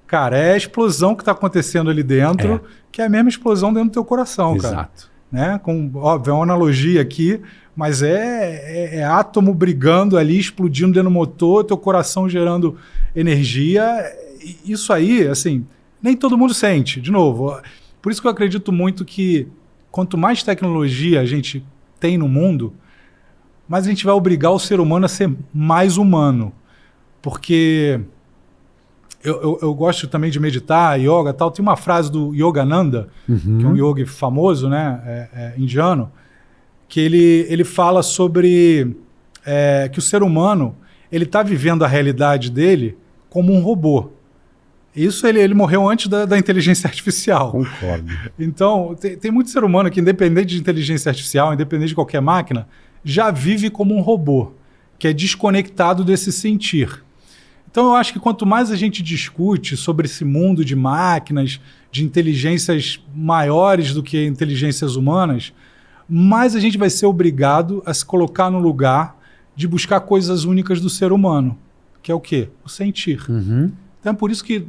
cara, é a explosão que está acontecendo ali dentro, que é a mesma explosão dentro do teu coração, cara. Exato. Né? Óbvio, é uma analogia aqui, mas é átomo brigando ali, explodindo dentro do motor, teu coração gerando energia. Isso aí, assim, nem todo mundo sente. De novo, por isso que eu acredito muito que quanto mais tecnologia a gente tem no mundo, mais a gente vai obrigar o ser humano a ser mais humano. Porque eu gosto também de meditar, yoga e tal. Tem uma frase do Yogananda, que é um yogi famoso, né, indiano, que ele fala sobre que o ser humano ele está vivendo a realidade dele como um robô. Isso ele morreu antes da inteligência artificial. Concordo. Então, tem muito ser humano que, independente de inteligência artificial, independente de qualquer máquina, já vive como um robô, que é desconectado desse sentir. Então, eu acho que quanto mais a gente discute sobre esse mundo de máquinas, de inteligências maiores do que inteligências humanas, mais a gente vai ser obrigado a se colocar no lugar de buscar coisas únicas do ser humano, que é o quê? O sentir. Então, é por isso que,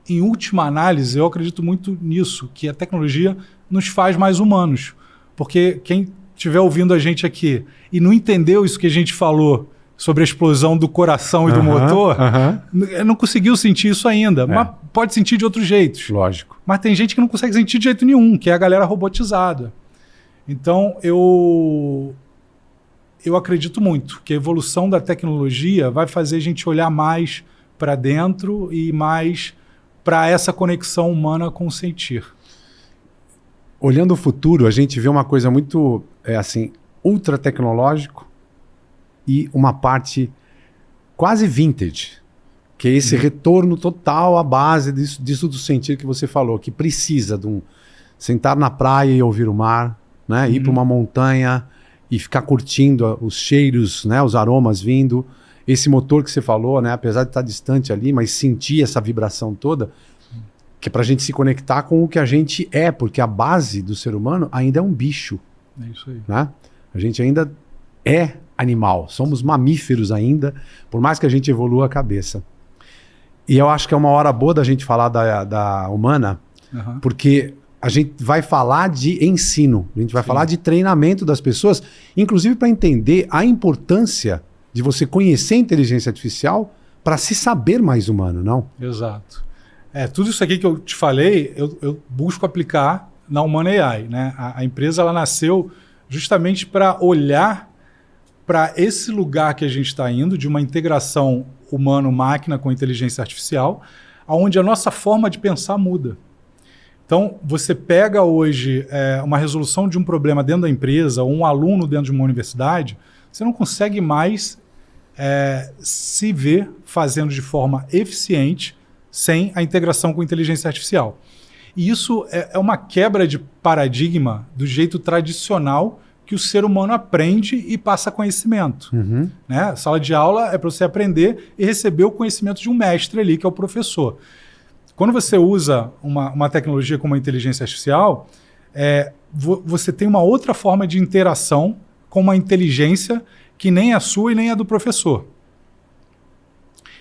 em última análise, eu acredito muito nisso, que a tecnologia nos faz mais humanos. Porque quem estiver ouvindo a gente aqui e não entendeu isso que a gente falou sobre a explosão do coração e do motor, não conseguiu sentir isso ainda. Mas pode sentir de outros jeitos. Lógico. Mas tem gente que não consegue sentir de jeito nenhum, que é a galera robotizada. Então, eu acredito muito que a evolução da tecnologia vai fazer a gente olhar mais para dentro e mais para essa conexão humana com o sentir. Olhando o futuro, a gente vê uma coisa muito, ultra tecnológico e uma parte quase vintage, que é esse retorno total à base disso do sentir que você falou, que precisa de sentar na praia e ouvir o mar, né? Ir para uma montanha e ficar curtindo os cheiros, né? Os aromas vindo. Esse motor que você falou, né? Apesar de estar distante ali, mas sentir essa vibração toda, que é para a gente se conectar com o que a gente é, porque a base do ser humano ainda é um bicho. É isso aí. Né? A gente ainda é animal, somos mamíferos ainda, por mais que a gente evolua a cabeça. E eu acho que é uma hora boa da gente falar da humana, porque a gente vai falar de ensino, a gente vai falar de treinamento das pessoas, inclusive para entender a importância de você conhecer a inteligência artificial para se saber mais humano, não? Exato. Tudo isso aqui que eu te falei, eu busco aplicar na Humana AI. Né? A empresa ela nasceu justamente para olhar para esse lugar que a gente está indo, de uma integração humano-máquina com inteligência artificial, onde a nossa forma de pensar muda. Então, você pega hoje uma resolução de um problema dentro da empresa, ou um aluno dentro de uma universidade, você não consegue mais se ver fazendo de forma eficiente sem a integração com inteligência artificial. E isso é uma quebra de paradigma do jeito tradicional que o ser humano aprende e passa conhecimento. Né? A sala de aula é para você aprender e receber o conhecimento de um mestre ali, que é o professor. Quando você usa uma tecnologia como a inteligência artificial, você tem uma outra forma de interação com uma inteligência que nem a sua e nem a do professor.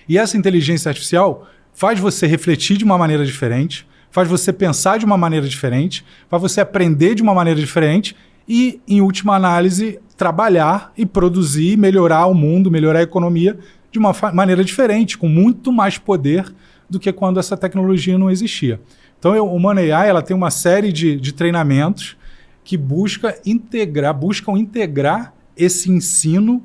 E essa inteligência artificial faz você refletir de uma maneira diferente, faz você pensar de uma maneira diferente, faz você aprender de uma maneira diferente e, em última análise, trabalhar e produzir, melhorar o mundo, melhorar a economia de uma maneira diferente, com muito mais poder do que quando essa tecnologia não existia. Então, o Humano AI ela tem uma série de treinamentos que buscam integrar esse ensino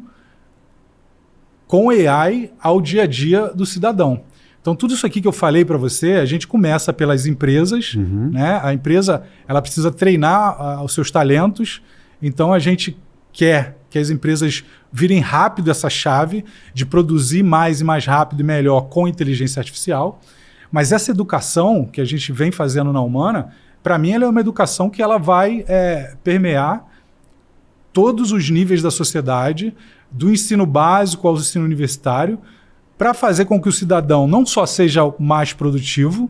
com AI ao dia a dia do cidadão. Então, tudo isso aqui que eu falei para você, a gente começa pelas empresas, né? A empresa ela precisa treinar os seus talentos, então a gente quer que as empresas virem rápido essa chave de produzir mais e mais rápido e melhor com inteligência artificial. Mas essa educação que a gente vem fazendo na Humana, para mim, ela é uma educação que ela vai permear todos os níveis da sociedade, do ensino básico ao ensino universitário, para fazer com que o cidadão não só seja mais produtivo,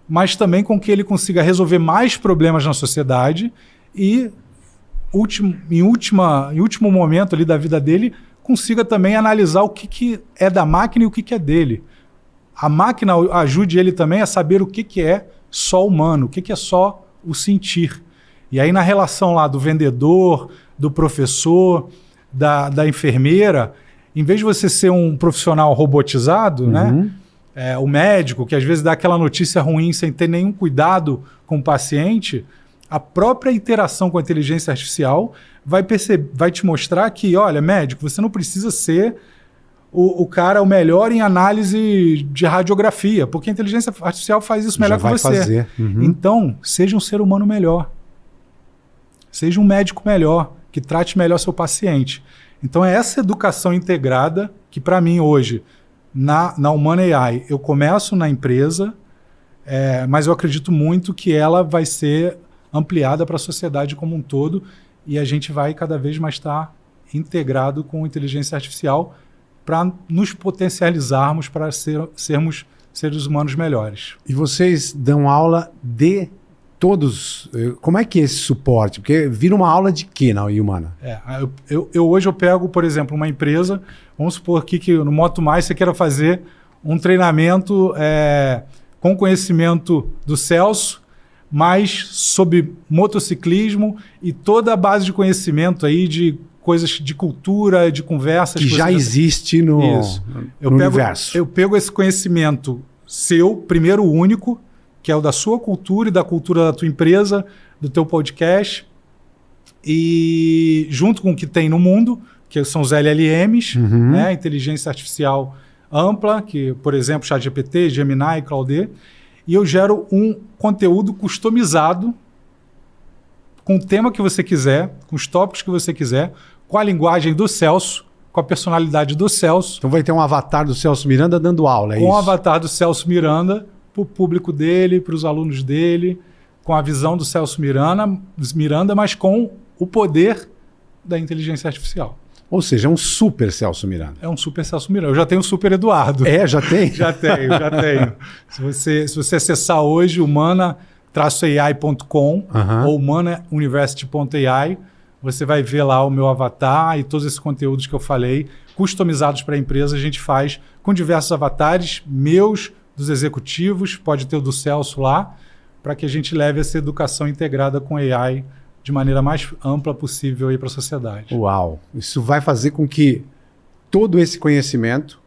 mas também com que ele consiga resolver mais problemas na sociedade e, em último momento ali da vida dele, consiga também analisar o que é da máquina e o que é dele. A máquina ajude ele também a saber o que é só humano, o que é só o sentir. E aí na relação lá do vendedor, do professor, da enfermeira, em vez de você ser um profissional robotizado, né? O médico, que às vezes dá aquela notícia ruim sem ter nenhum cuidado com o paciente, a própria interação com a inteligência artificial vai te mostrar que, olha, médico, você não precisa ser o cara o melhor em análise de radiografia, porque a inteligência artificial faz isso melhor que você. Fazer. Então, seja um ser humano melhor. Seja um médico melhor, que trate melhor seu paciente. Então, é essa educação integrada que, para mim, hoje, na Humana AI, eu começo na empresa, mas eu acredito muito que ela vai ser ampliada para a sociedade como um todo e a gente vai cada vez mais estar integrado com inteligência artificial para nos potencializarmos para sermos seres humanos melhores. E vocês dão aula de todos... Como é que é esse suporte? Porque vira uma aula de quê na Humana? Hoje eu pego, por exemplo, uma empresa, vamos supor aqui que no Moto Mais você queira fazer um treinamento com conhecimento do Celso, mas sobre motociclismo e toda a base de conhecimento aí de coisas de cultura, de conversas. Que já existe no universo. Eu pego esse conhecimento seu, primeiro único, que é o da sua cultura e da cultura da tua empresa, do teu podcast, e junto com o que tem no mundo, que são os LLMs, né, inteligência artificial ampla, que, por exemplo, ChatGPT, Gemini, Claude, e eu gero um conteúdo customizado com o tema que você quiser, com os tópicos que você quiser, com a linguagem do Celso, com a personalidade do Celso. Então vai ter um avatar do Celso Miranda dando aula, com o avatar do Celso Miranda, para o público dele, para os alunos dele, com a visão do Celso Miranda, mas com o poder da inteligência artificial. Ou seja, é um super Celso Miranda. É um super Celso Miranda. Eu já tenho um super Eduardo. Já tem? Já tenho. Se você acessar hoje humana-ai.com ou humanauniversity.ai, você vai ver lá o meu avatar e todos esses conteúdos que eu falei, customizados para a empresa, a gente faz com diversos avatares, meus, dos executivos, pode ter o do Celso lá, para que a gente leve essa educação integrada com AI de maneira mais ampla possível para a sociedade. Uau! Isso vai fazer com que todo esse conhecimento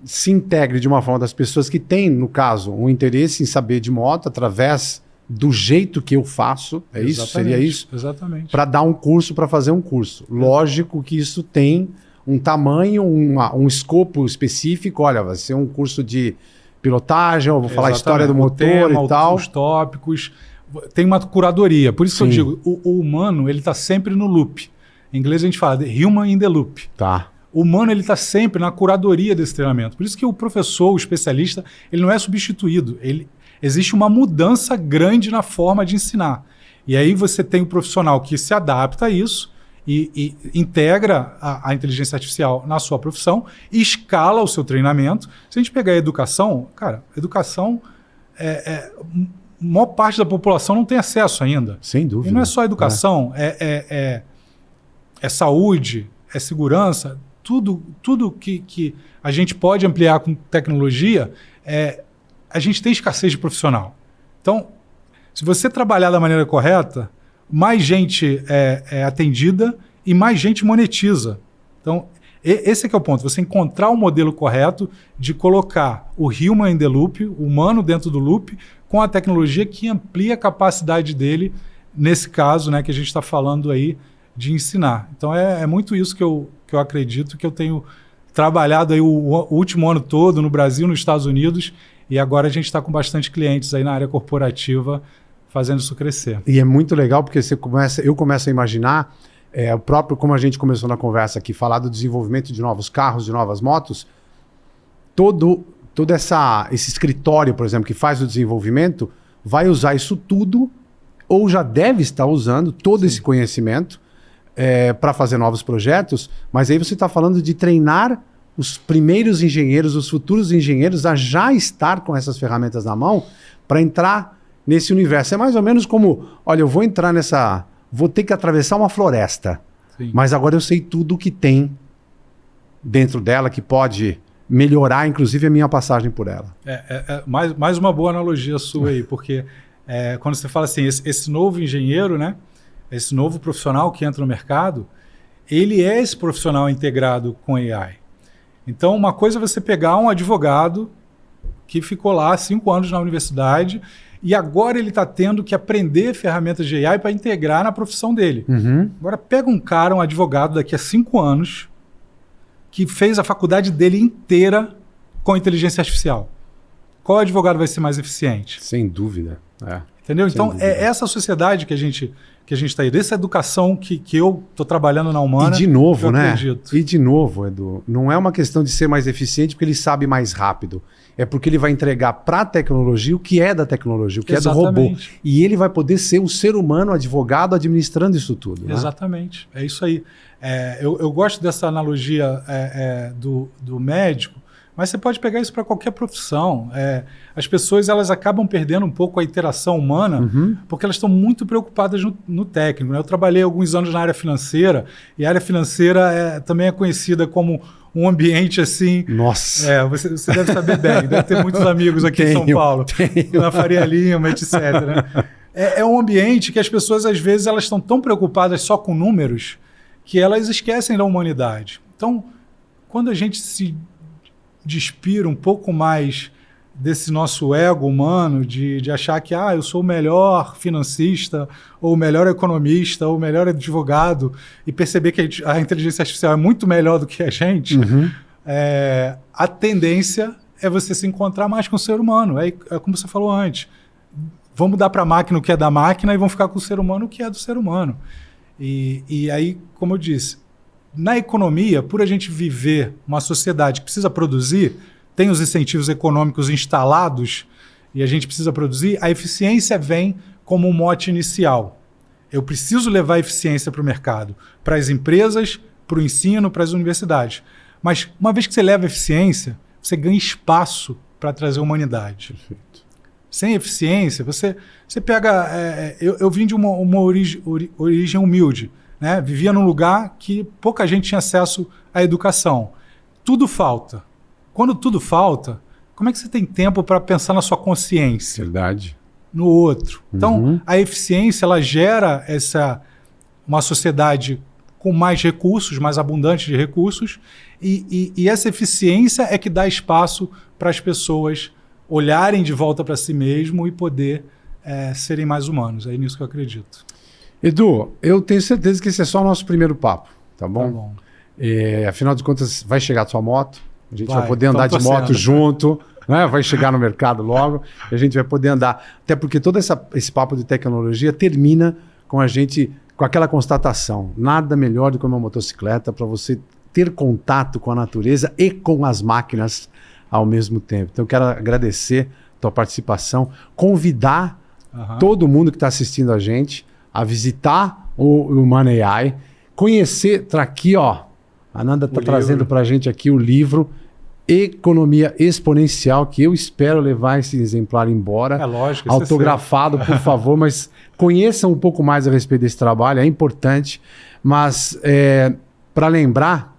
se integre de uma forma das pessoas que têm, no caso, um interesse em saber de moto através do jeito que eu faço. Isso? Seria isso? Exatamente. Para dar um curso, para fazer um curso. Lógico que isso tem um tamanho, um escopo específico. Olha, vai ser um curso de pilotagem, eu vou falar a história do motor e tal. Os tópicos. Tem uma curadoria. Por isso que eu digo, o humano ele está sempre no loop. Em inglês a gente fala de human in the loop. Tá. O humano ele está sempre na curadoria desse treinamento. Por isso que o professor, o especialista, ele não é substituído. Existe uma mudança grande na forma de ensinar. E aí você tem o profissional que se adapta a isso e integra a inteligência artificial na sua profissão e escala o seu treinamento. Se a gente pegar a educação, cara, educação a maior parte da população não tem acesso ainda. Sem dúvida. E não é só educação, é saúde, é segurança, tudo que a gente pode ampliar com tecnologia, a gente tem escassez de profissional. Então, se você trabalhar da maneira correta, mais gente é atendida e mais gente monetiza. Então, esse é que é o ponto. Você encontrar o modelo correto de colocar o human in the loop, o humano dentro do loop, com a tecnologia que amplia a capacidade dele, nesse caso, né, que a gente está falando aí, de ensinar. Então, é muito isso que eu acredito, que eu tenho trabalhado aí o último ano todo no Brasil, nos Estados Unidos, e agora a gente está com bastante clientes aí na área corporativa fazendo isso crescer. E é muito legal porque eu começo a imaginar, o próprio, como a gente começou na conversa aqui, falar do desenvolvimento de novos carros, de novas motos, todo esse escritório, por exemplo, que faz o desenvolvimento, vai usar isso tudo, ou já deve estar usando todo esse conhecimento para fazer novos projetos, mas aí você está falando de treinar os primeiros engenheiros, os futuros engenheiros a já estar com essas ferramentas na mão para entrar nesse universo. É mais ou menos como, olha, eu vou entrar vou ter que atravessar uma floresta, mas agora eu sei tudo o que tem dentro dela que pode melhorar, inclusive, a minha passagem por ela. Mais uma boa analogia sua aí, porque quando você fala assim, esse novo engenheiro, né, esse novo profissional que entra no mercado, ele é esse profissional integrado com AI. Então, uma coisa é você pegar um advogado que ficou lá 5 anos na universidade e agora ele está tendo que aprender ferramentas de AI para integrar na profissão dele. Uhum. Agora, pega um advogado daqui a 5 anos, que fez a faculdade dele inteira com inteligência artificial. Qual advogado vai ser mais eficiente? Sem dúvida. Entendeu? Então, é essa sociedade que a gente está aí, dessa educação que eu estou trabalhando na Humana. E de novo, né? Acredito. E de novo, Edu, não é uma questão de ser mais eficiente porque ele sabe mais rápido. É porque ele vai entregar para a tecnologia o que é da tecnologia, o que Exatamente. É do robô. E ele vai poder ser o ser humano, advogado, administrando isso tudo. Né? Exatamente. É isso aí. Eu gosto dessa analogia do médico, mas você pode pegar isso para qualquer profissão. As pessoas elas acabam perdendo um pouco a interação humana porque elas estão muito preocupadas no técnico. Né? Eu trabalhei alguns anos na área financeira e a área financeira também é conhecida como um ambiente assim... Nossa! Você deve saber bem, deve ter muitos amigos aqui em São Paulo, na Faria Lima, etc. Né? É um ambiente que as pessoas, às vezes, elas estão tão preocupadas só com números que elas esquecem da humanidade. Então, quando a gente se despira um pouco mais desse nosso ego humano, de achar que eu sou o melhor financista, ou o melhor economista, ou o melhor advogado, e perceber que a inteligência artificial é muito melhor do que a gente, a tendência é você se encontrar mais com o ser humano. É como você falou antes. Vamos dar para a máquina o que é da máquina e vamos ficar com o ser humano o que é do ser humano. E aí, como eu disse, na economia, por a gente viver uma sociedade que precisa produzir, tem os incentivos econômicos instalados e a gente precisa produzir, a eficiência vem como um mote inicial. Eu preciso levar a eficiência para o mercado, para as empresas, para o ensino, para as universidades. Mas uma vez que você leva a eficiência, você ganha espaço para trazer humanidade. Perfeito. Sem eficiência, você pega... eu vim de uma origem humilde. Né? Vivia num lugar que pouca gente tinha acesso à educação. Tudo falta. Quando tudo falta, como é que você tem tempo para pensar na sua consciência? Verdade. No outro. Então, a eficiência ela gera uma sociedade com mais recursos, mais abundante de recursos, e essa eficiência é que dá espaço para as pessoas olharem de volta para si mesmo e poder serem mais humanos. É nisso que eu acredito. Edu, eu tenho certeza que esse é só o nosso primeiro papo, tá bom? Tá bom. Afinal de contas, vai chegar a sua moto, a gente vai poder então andar de moto junto, né? Vai chegar no mercado logo, e a gente vai poder andar. Até porque todo esse papo de tecnologia termina com a gente, com aquela constatação. Nada melhor do que uma motocicleta para você ter contato com a natureza e com as máquinas ao mesmo tempo. Então eu quero agradecer a tua participação, convidar todo mundo que está assistindo a gente a visitar o Humana AI, conhecer, tá aqui, ó, a Nanda está trazendo para a gente aqui o livro Economia Exponencial, que eu espero levar esse exemplar embora. É lógico. Autografado, por favor, mas conheçam um pouco mais a respeito desse trabalho, é importante. Mas para lembrar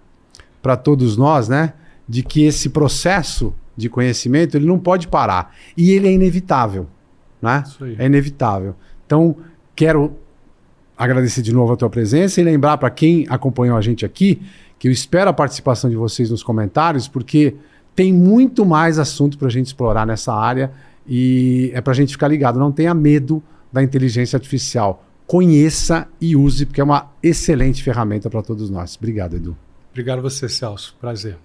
para todos nós, né, de que esse processo de conhecimento ele não pode parar. E ele é inevitável. Né? Isso aí. É inevitável. Então, quero agradecer de novo a tua presença e lembrar para quem acompanhou a gente aqui que eu espero a participação de vocês nos comentários, porque tem muito mais assunto para a gente explorar nessa área e é para a gente ficar ligado. Não tenha medo da inteligência artificial. Conheça e use, porque é uma excelente ferramenta para todos nós. Obrigado, Edu. Obrigado a você, Celso. Prazer.